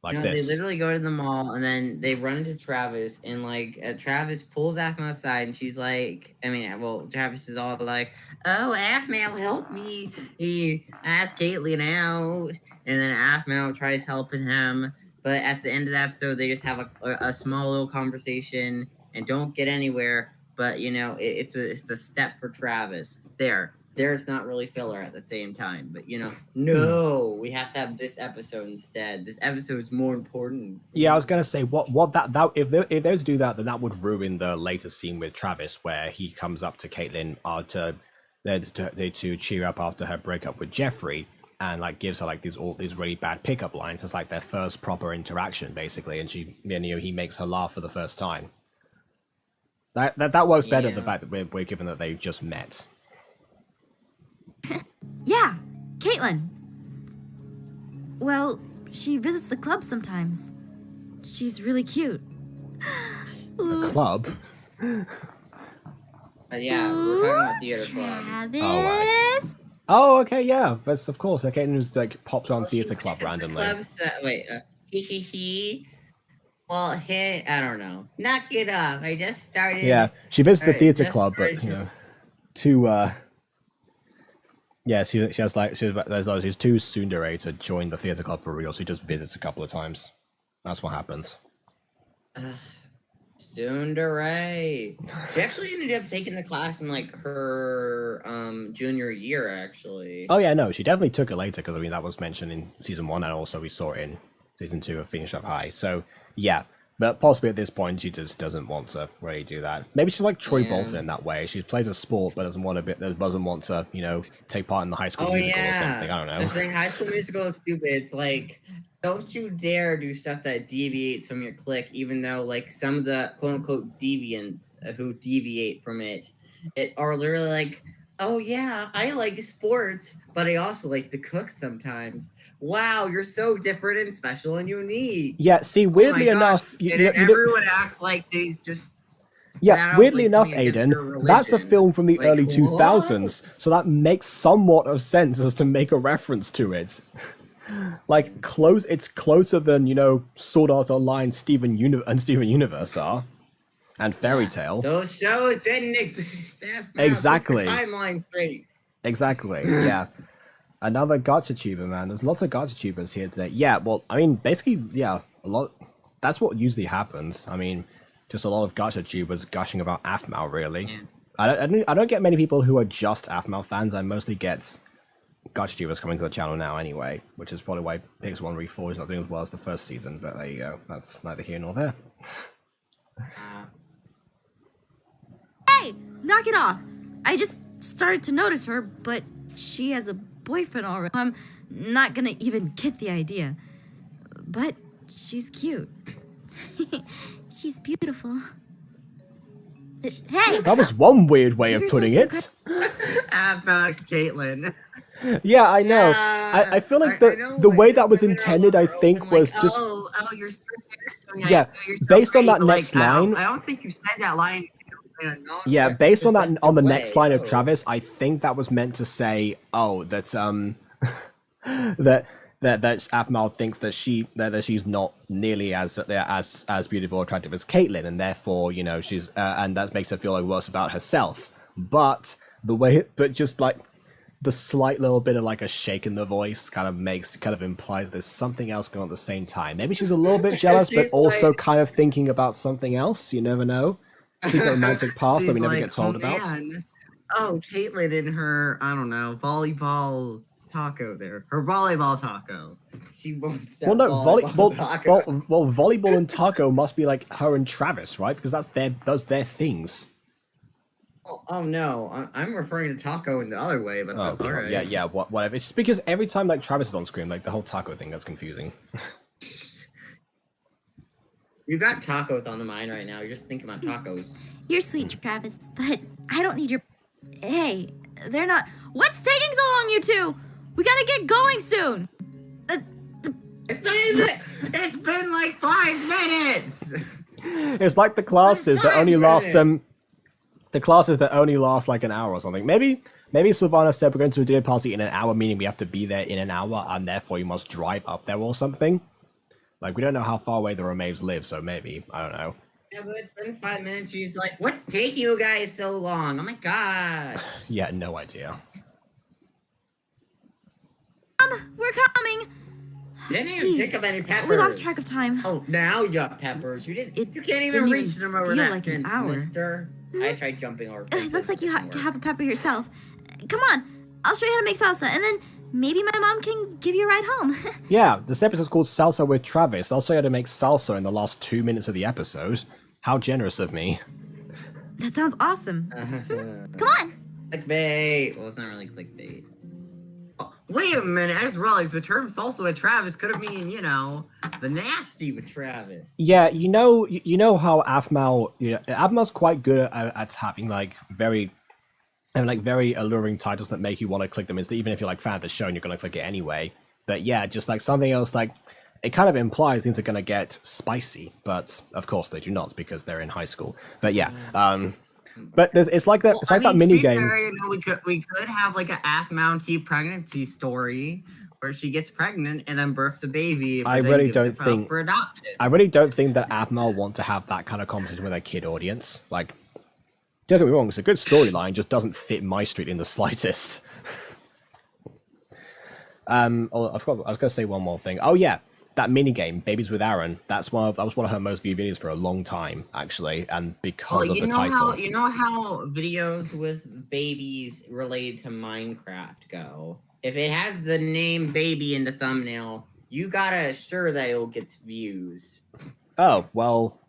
No, this. they literally go to the mall and then they run into Travis, and like Travis pulls Aphmau aside, and she's like, Travis is all like, "Oh, Aphmau, help me!" He asks Caitlyn out, and then Aphmau tries helping him, but at the end of the episode, they just have a small little conversation and don't get anywhere. But you know, it's a step for Travis. There's not really filler at the same time, but you know, no, we have to have this episode instead. This episode is more important. Yeah, I was gonna say what that if they were to do that, then that would ruin the later scene with Travis where he comes up to Caitlyn to cheer up after her breakup with Jeffrey, and like gives her like these really bad pickup lines. It's like their first proper interaction basically, and he makes her laugh for the first time. That works better than the fact that we're given that they just met. Yeah, Caitlin. Well, she visits the club sometimes. She's really cute. The club. Yeah, we're talking about theater club. Travis. Oh, right. Oh, okay, yeah. That's of course. Okay, and just like popped on theater club randomly. He. Well, I don't know. Knock it off. I just started. Yeah, she visits the theater just club, but started yeah, she's too tsundere to join the theater club for real. She just visits a couple of times. That's what happens. Tsundere. She actually ended up taking the class in like her junior year, actually. Oh yeah, no, she definitely took it later because I mean that was mentioned in season 1, and also we saw it in season 2 of Phoenix Up High. So yeah, But possibly at this point, she just doesn't want to really do that. Maybe she's like Troy Yeah. Bolton in that way. She plays a sport, but doesn't want to, take part in the High School Oh Musical or yeah. something. I don't know. They're saying High School Musical is stupid. It's like, don't you dare do stuff that deviates from your clique, even though like some of the quote unquote deviants who deviate from it are literally like, oh yeah, I like sports, but I also like to cook sometimes. Wow, you're so different and special and unique. Yeah, see, Oh my weirdly gosh. enough, And then everyone acts like they just. yeah, that weirdly like, to enough, me, against Aiden, your that's a religion. film from the Like, early what? 2000s, so that makes somewhat of sense as to make a reference to it. Like, it's closer than, Sword Art Online, Steven Universe are, and Fairy Tale. Those shows didn't exist. Exactly. Put the timeline straight. Exactly, yeah. Another gacha tuber, man. There's lots of gacha tubers here today. Yeah, well, I mean, basically, yeah, a lot. That's what usually happens. I mean, just a lot of gacha tubers gushing about Aphmau, really. Yeah. I don't get many people who are just Aphmau fans. I mostly get gacha tubers coming to the channel now anyway, which is probably why Pigs 1 Re4 is not doing as well as the first season, but there you go. That's neither here nor there. Hey, knock it off. I just started to notice her, but she has a boyfriend already. I'm not gonna even get the idea. But she's cute. She's beautiful. Hey! That was one weird way of You're so putting it. Apex Caitlin. Yeah, I know. Yeah, I feel like I know, the way like, that was women are intended, I a little think, open, was like, just oh, you're so Yeah, you're so based on pretty, that but, like, next line- I don't think you said that line. In a yeah. Based on that, non-aggressive on the way. next line of Oh. Travis, I think that was meant to say, oh, that that Aphmau thinks that she's not nearly as beautiful or attractive as Caitlyn, and therefore, she's and that makes her feel like worse about herself. But just like the slight little bit of like a shake in the voice kind of implies there's something else going on at the same time. Maybe she's a little bit jealous, but She's also like- kind of thinking about something else. You never know. Secret romantic past that She's we never like, get told oh, about. man. Oh, Caitlyn and her, I don't know, volleyball taco there. Her volleyball taco. She wants that Well, no, volleyball taco. volleyball and taco must be like her and Travis, right? Because those their things. Oh, no, I'm referring to taco in the other way, but Oh, all right. yeah, whatever. It's just because every time like Travis is on screen, like the whole taco thing gets confusing. You got tacos on the mind right now. You're just thinking about tacos. You're sweet, Travis, but I don't need your. Hey, they're not. What's taking so long, you two? We gotta get going soon. It's not even. It's been like 5 minutes. It's like the classes that only last minutes. the classes that only last like an hour or something. Maybe Sylvana said we're going to a dinner party in an hour, meaning we have to be there in an hour, and therefore you must drive up there or something. Like, we don't know how far away the Romaves live, so maybe. I don't know. Yeah, but it's been 5 minutes. She's like, what's taking you guys so long? Oh my god. Yeah, no idea. We're coming. You didn't even Jeez, pick up any peppers. We lost track of time. Oh, now you got peppers. You didn't. It You can't didn't even even reach them over feel that like an fence, hour. mister. I tried jumping over. It fences, looks like it you didn't work. have a pepper yourself. Come on, I'll show you how to make salsa, and then maybe my mom can give you a ride home. Yeah, this episode's called Salsa with Travis. I'll show you how to make salsa in the last 2 minutes of the episode. How generous of me. That sounds awesome. Come on! Clickbait. Well, it's not really clickbait. Oh, wait a minute. I just realized the term salsa with Travis could have mean, the nasty with Travis. Yeah, you know how Aphmau, Aphmau's quite good at having very alluring titles that make you want to click them. Even if you're like fan of the show and you're gonna click it anyway. But yeah, just like something else, like it kind of implies things are gonna get spicy, but of course they do not because they're in high school. But yeah, but it's like that. Well, It's like that to mini be game. fair, we could have like a Aphmau pregnancy story where she gets pregnant and then births a baby. But I then really gives don't it out think- for adoption. I really don't think that Aphmau want to have that kind of conversation with a kid audience. Like, don't get me wrong, it's a good storyline, just doesn't fit MyStreet in the slightest. I was going to say one more thing. Oh yeah, that mini game, Babies with Aaron. That was one of her most viewed videos for a long time, actually, and because Well, of the title. you know how videos with babies related to Minecraft go. If it has the name baby in the thumbnail, you gotta assure that it'll get views. Oh well,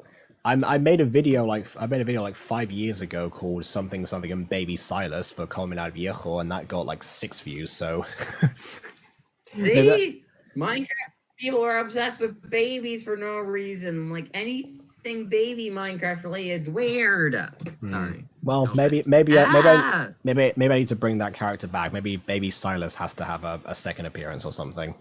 I made a video like 5 years ago called something and Baby Silas for Colmenar Viejo, and that got like 6 views. So See, Minecraft people are obsessed with babies for no reason. Like anything baby Minecraft related is weird. Sorry. well, No maybe offense. maybe Ah! maybe I need to bring that character back. Maybe Baby Silas has to have a second appearance or something.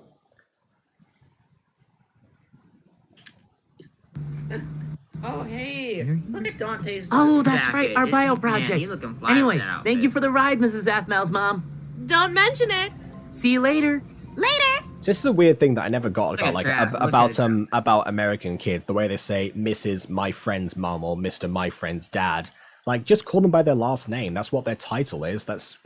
Oh hey, look at Dante's. Oh, that's jacket. right, our bio Man, project. he looking fly Anyway, with that outfit. thank you for the ride, Mrs. Athmel's mom. Don't mention it. See you later. Later. This is a weird thing that I never got Look about at like Trav, look about at Trav. about American kids. The way they say Mrs. My friend's mom or Mr. My friend's dad. Like, just call them by their last name. That's what their title is. That's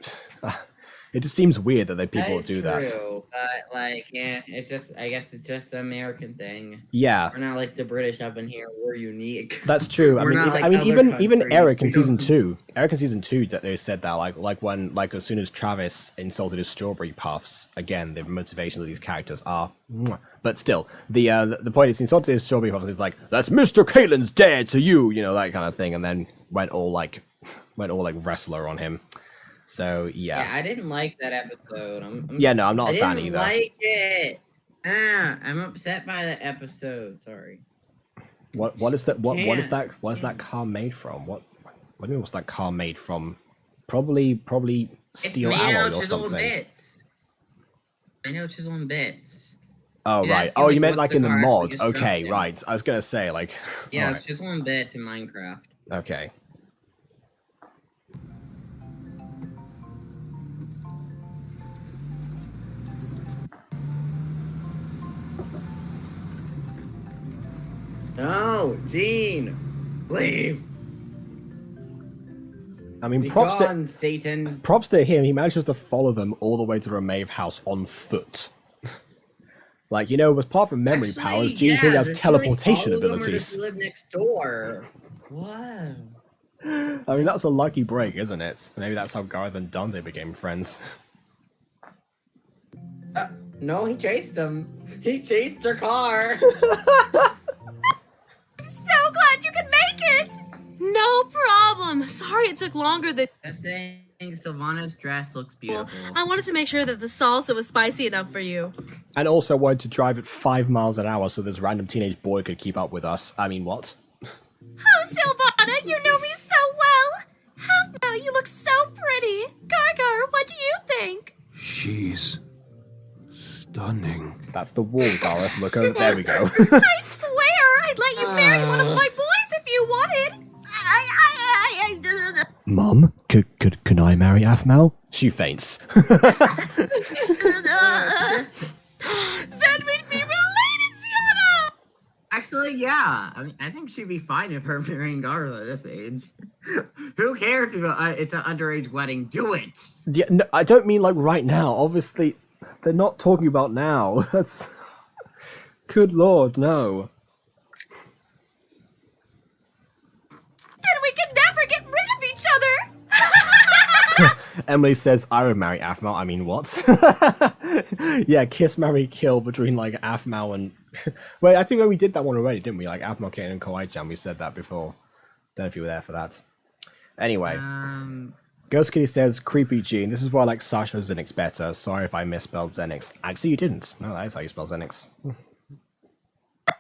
it just seems weird that people is do true, that. But like, yeah, it's just. I guess it's just an American thing. Yeah, We're not like the British up in here. We're unique. that's true. We're not like other even countries. Eric in We don't- season 2. Eric in season 2 that they said that like as soon as Travis insulted his strawberry puffs, again the motivations of these characters are. Mwah. But still, the point is he insulted his strawberry puffs. He's like, "That's Mr. Caitlin's dad to you," that kind of thing, and then went all like wrestler on him. So Yeah, I didn't like that episode. I'm I'm not I a fan didn't either. like it. I'm upset by that episode. Sorry. What is that? What is Can't. that? What is that car made from? What do you mean? What's that car made from? Probably steel it's made out alloy of or chisel and something. bits. I know chisel and bits. Oh He's right. asking, Oh, like, you meant what's like the in the car actually mod. gets Okay, dropped in. right. I was gonna say like. Yeah, alright. it's chisel and bits in Minecraft. Okay. No, Gene, leave. I mean, Be props gone, Satan. to him. He manages to follow them all the way to the Remave house on foot. Like, apart from memory Actually, powers, Gene clearly has does he, teleportation follow them, or does abilities. he live next door? What? I mean, that's a lucky break, isn't it? Maybe that's how Garth and Dante became friends. No, he chased them. He chased their car. I'm so glad you could make it. No problem. Sorry it took longer than. Just saying, Sylvana's dress looks beautiful. I wanted to make sure that the salsa was spicy enough for you. And also wanted to drive at 5 miles an hour so this random teenage boy could keep up with us. I mean, what? Oh, Sylvana, you know me so well. Half-Mel, you look so pretty. Gargar, what do you think? She's stunning. That's the wall, Gareth. Look over. There we go. I swear I'd let you marry one of my boys if you wanted. Mum, can I marry Afmal? She faints. Then we'd be related, Sienna! Actually, yeah. I think she'd be fine if her marrying Garza at this age. Who cares if it's an underage wedding? Do it. Yeah, no, I don't mean like right now. Obviously, they're not talking about now. That's. Good lord, no. Then we could never get rid of each other. Emily says, I would marry Afmal. I mean, what? Yeah, kiss, marry, kill between like Afmal and. Wait, I think we did that one already, didn't we? Like Afmal, Kane, and Kawaii-chan. We said that before. Don't know if you were there for that. Anyway. Ghost Kitty says, creepy Gene. This is why I like Sasha Zenix better. Sorry if I misspelled Zenix. Actually, you didn't. No, that is how you spell Zenix.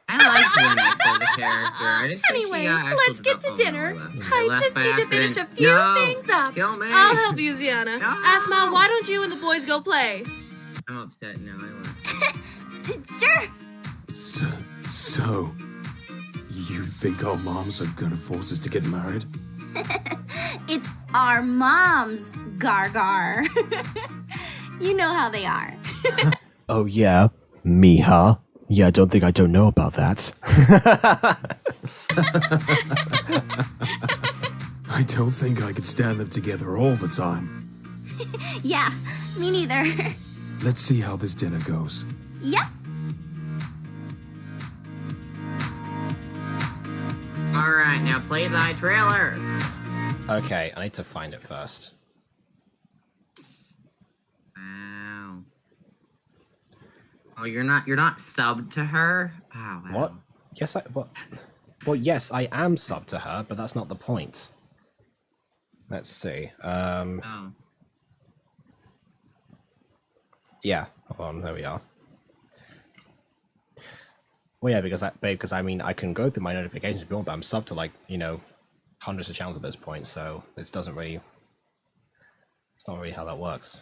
I like Zenix as a character. I just wish she Anyway, got actual let's get to development dinner. on that. I Left just by need to finish a accident. few No, things up. Kill me. I'll help you, Sienna. No. Afma, why don't you and the boys go play? I'm upset now. I left. Sure. So, you think our moms are gonna force us to get married? It's our moms, Gargar. You know how they are. Oh, yeah? Me, huh? Yeah, I don't know about that. I don't think I could stand them together all the time. Yeah, me neither. Let's see how this dinner goes. Yep. Alright, now play thy trailer. Okay, I need to find it first. Wow. Oh, you're not subbed to her? Oh, wow. What? Yes, well, yes, I am sub to her, but that's not the point. Let's see. Oh. Yeah, hold on, there we are. Well, yeah, because I mean, I can go through my notifications if you want, but I'm sub to, like, you know, hundreds of channels at this point, so it's not really how that works.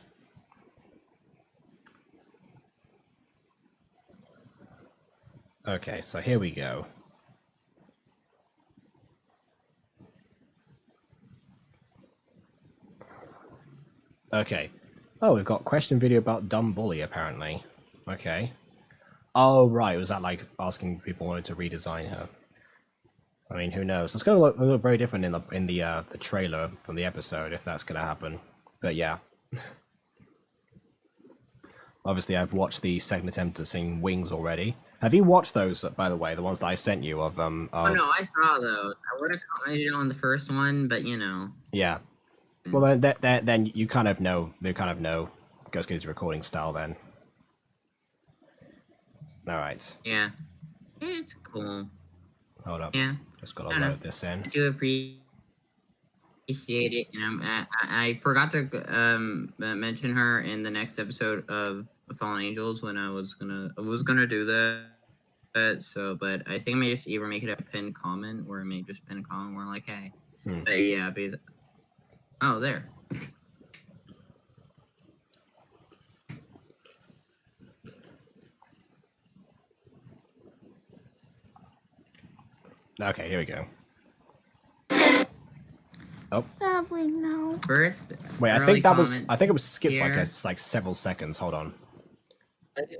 Okay, so here we go. Okay. Oh, we've got question video about dumb bully, apparently. Okay. Oh, right. Was that like asking if people wanted to redesign her? I mean, who knows? It's going to look very different in the trailer from the episode if that's going to happen. But yeah. Obviously, I've watched the second attempt to sing Wings already. Have you watched those, by the way, the ones that I sent you of? Oh no, I saw those. I would have commented on the first one, but you know. Yeah. Well, then you kind of know. You kind of know Ghost Kitty's recording style. Then. All right. Yeah. It's cool. Hold up. Yeah. Just gotta load this in. I do appreciate it. I forgot to mention her in the next episode of Fallen Angels when I was gonna do that. But I think I may just either make it a pinned comment or I may just pin a comment where I'm like, hey. But yeah, because oh, there. Okay, here we go. Oh. Sadly, no. First. Wait, I think it was skipped like several seconds. Hold on.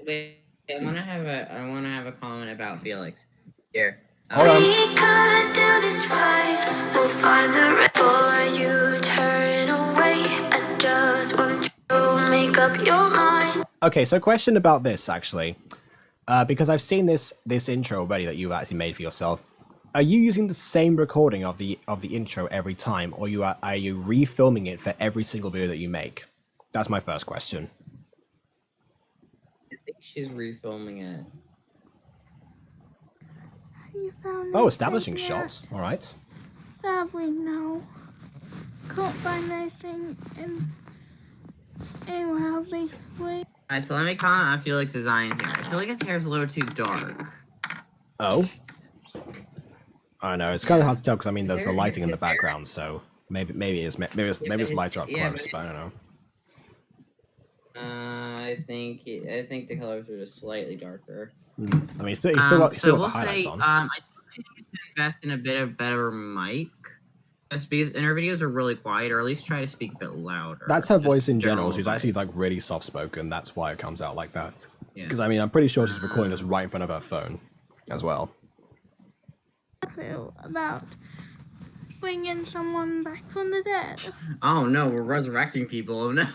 Wait, I want to have a comment about Felix. Here. Hold on. We could do this right. We'll find the right for you. Turn away. I just want to make up your mind. Okay, so question about this actually, because I've seen this intro already that you've actually made for yourself. Are you using the same recording of the intro every time, or are you refilming it for every single video that you make? That's my first question. I think she's refilming it. You found Oh, establishing shots. All right. Sadly, no. Can't find anything anywhere else basically. Alright, so let me comment on Felix's design here. I feel like his hair is a little too dark. Oh. I know it's kind of hard to tell because I mean there's the lighting in the background, so maybe it's lighter up close, but I don't know. I think the colors are just slightly darker. I mean, he's still got the highlights on. I think he needs to invest in a bit of better mic. Just because in her videos are really quiet, or at least try to speak a bit louder. That's her voice in general. She's actually like really soft spoken. That's why it comes out like that. Because I mean, I'm pretty sure she's recording this right in front of her phone, as well. About bringing someone back from the dead. Oh no, we're resurrecting people. Oh no.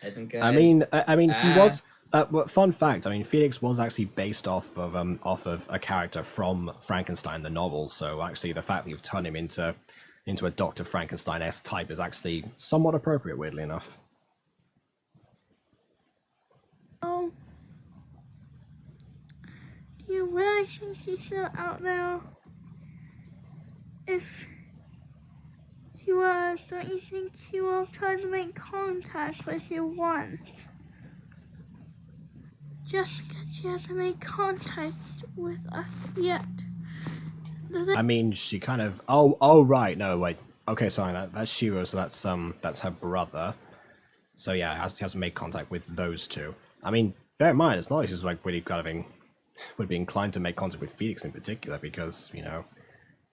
Isn't good. I mean, he was. Well, fun fact. I mean, Felix was actually based off of a character from Frankenstein the novel. So actually, the fact that you've turned him into a Dr. Frankenstein-esque type is actually somewhat appropriate, weirdly enough. Oh. Do you really think she's still out there? If she was, don't you think she will have tried to make contact with you once? Jessica, she hasn't made contact with us yet. I mean, she kind of. Oh, right. No, wait. Okay, sorry. That's Shiro. So that's her brother. So yeah, she hasn't made contact with those two. I mean, bear in mind, it's not like she's like really kind of would be inclined to make contact with Felix in particular because she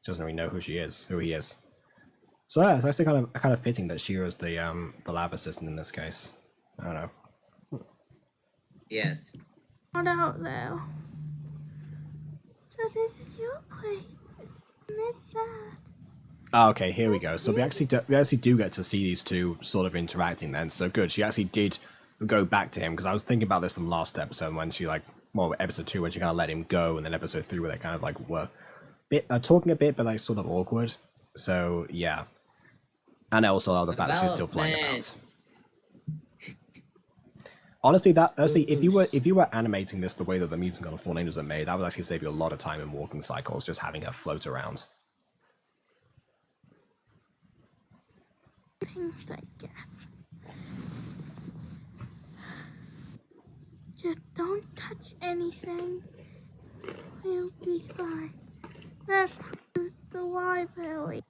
doesn't really know who he is. So yeah, it's actually kind of fitting that Shiro's the lab assistant in this case. I don't know. Yes. Not out there. So this is your place. Admit that. Oh, okay, here we go. So we actually do get to see these two sort of interacting then. So good. She actually did go back to him because I was thinking about this in the last episode when she episode 2 when she kind of let him go, and then episode 3 where they kind of like were talking a bit but like sort of awkward. So yeah, and also the fact that she's still flying about. Honestly, if you were animating this the way that the Mutant God of Fallen Angels are made, that would actually save you a lot of time in walking cycles, just having her float around. Things, I guess. Just don't touch anything. We'll be fine. Let's cruise the library.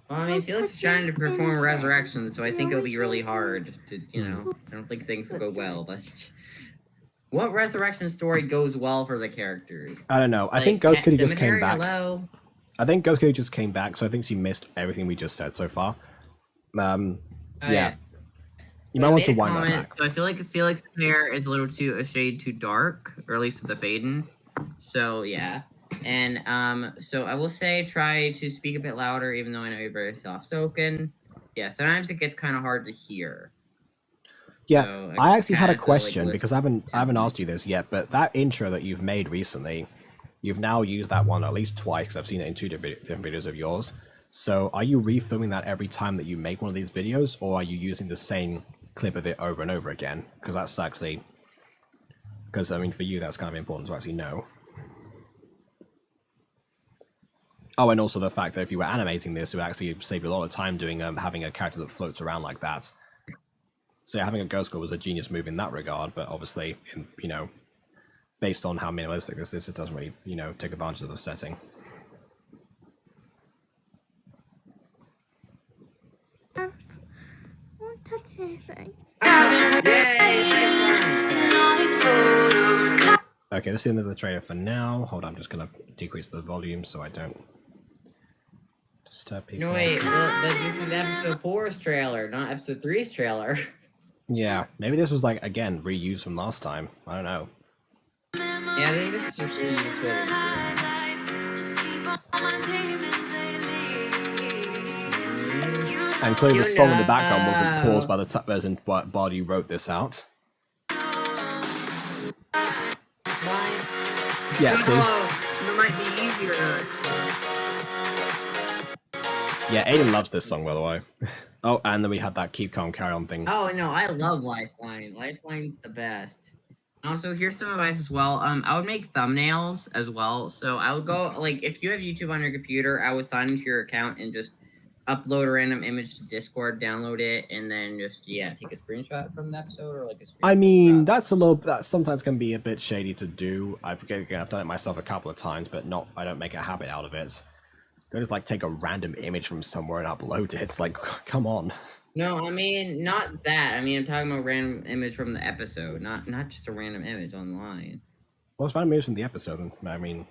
Well, I mean, Felix is trying to perform resurrection, so I think it'll be really hard to, I don't think things will go well. What resurrection story goes well for the characters? I don't know. I Like, think Ghost Pet Kitty just came Cemetery, back. Hello? I think Ghost Kitty just came back, so I think she missed everything we just said so far. Yeah. You might I want to made a wind that comment, back. So I feel like Felix's hair is a shade too dark, or at least with the fading. So yeah. And so I will say try to speak a bit louder, even though I know you're very soft spoken. Yeah, sometimes it gets kind of hard to hear. Yeah, So I actually had a kinda have to, like, question listen because I haven't asked you this yet, but that intro that you've made recently, you've now used that one at least twice because I've seen it in two different videos of yours. So are you refilming that every time that you make one of these videos, or are you using the same clip of it over and over again? Because that's actually, because I mean for you that's kind of important to actually know. Oh, and also the fact that if you were animating this, it would actually save you a lot of time doing having a character that floats around like that. So having a ghost girl was a genius move in that regard, but obviously, based on how minimalistic this is, it doesn't really, take advantage of the setting. Won't touch anything. Okay, this is the end of the trailer for now. Hold on, I'm just gonna decrease the volume so I don't disturb people. No, wait, but this is episode 4's trailer, not episode 3's trailer. Yeah, maybe this was like, again, reused from last time. I don't know. Yeah, I think this is just in the trailer. And clearly the song in the background wasn't paused by the person while you wrote this out. Yeah, see? It might be easier. Yeah, Aiden loves this song, by the way. Oh, and then we had that keep calm, carry on thing. Oh no, I love Lifeline. Lifeline's the best. Also, here's some advice as well. I would make thumbnails as well. So I would go, like, if you have YouTube on your computer, I would sign into your account and just upload a random image to Discord, download it, and then just, take a screenshot from the episode or like a screenshot. I mean, that sometimes can be a bit shady to do. I've done it myself a couple of times, but I don't make a habit out of it. Don't just like take a random image from somewhere and upload it. It's like, come on. No, I mean, not that. I mean, I'm talking about a random image from the episode, not just a random image online. Well, it's random image from the episode, and I mean, it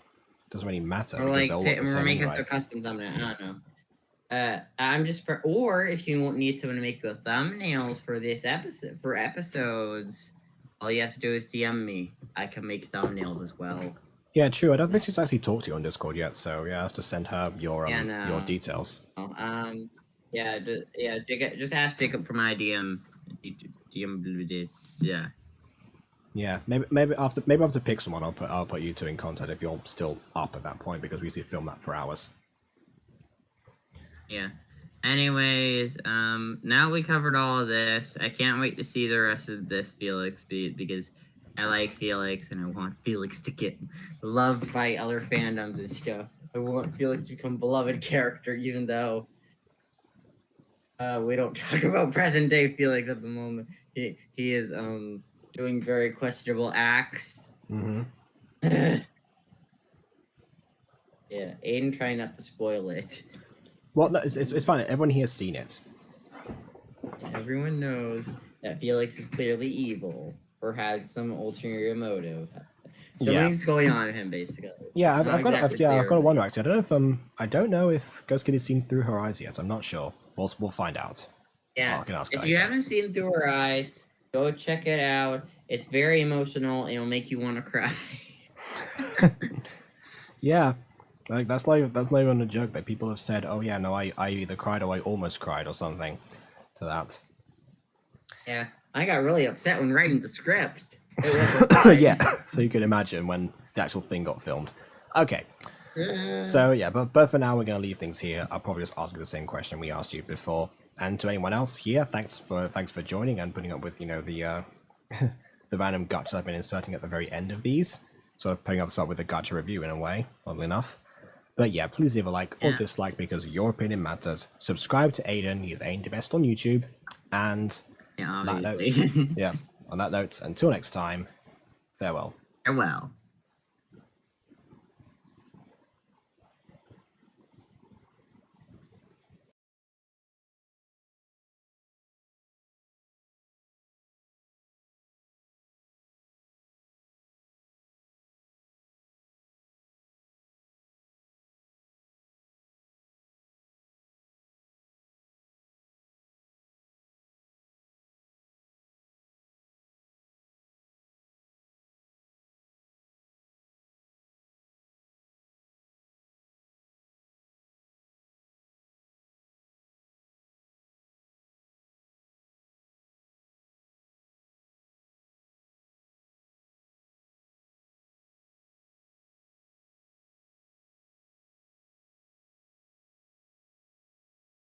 doesn't really matter. Or like, they'll look the we're same making anyway. a custom thumbnail. I don't know. I'm just, or if you won't need someone to make you thumbnails for this episode, for episodes, all you have to do is DM me. I can make thumbnails as well. Yeah, true. I don't think she's actually talked to you on Discord yet, so yeah, I have to send her your details. Just ask Jacob for my DM. Yeah. Yeah, maybe after pick someone, I'll put you two in contact if you're still up at that point because we usually film that for hours. Yeah. Anyways, now we covered all of this. I can't wait to see the rest of this Felix beat because I like Felix and I want Felix to get loved by other fandoms and stuff. I want Felix to become a beloved character, even though we don't talk about present day Felix at the moment. He is doing very questionable acts. Mm-hmm. Yeah, Aiden trying not to spoil it. Well, no, it's fine. Everyone here has seen it. Everyone knows that Felix is clearly evil or has some ulterior motive. Something's going on in him, basically. Yeah, It's not I've got exactly a clear, wonder actually. I don't know if Ghost Kitty's seen through her eyes yet. I'm not sure. We'll find out. Yeah, I can ask if her you later. haven't seen Through Her Eyes, go check it out. It's very emotional and it'll make you want to cry. Yeah, like that's not even a joke. That people have said, "Oh yeah, no, I either cried or I almost cried or something," to that. Yeah, I got really upset when writing the script. It wasn't fun. Yeah, so you can imagine when the actual thing got filmed. Okay, so yeah, but for now we're gonna leave things here. I'll probably just ask you the same question we asked you before. And to anyone else here, thanks for joining and putting up with the the random gotchas I've been inserting at the very end of these. Sort of putting us up with a gotcha review in a way, oddly enough. But yeah, please leave a like or dislike because your opinion matters. Subscribe to Aiden, he's Aiden the Best on YouTube. And Yeah, on that note, obviously. on that note, until next time, farewell. Farewell.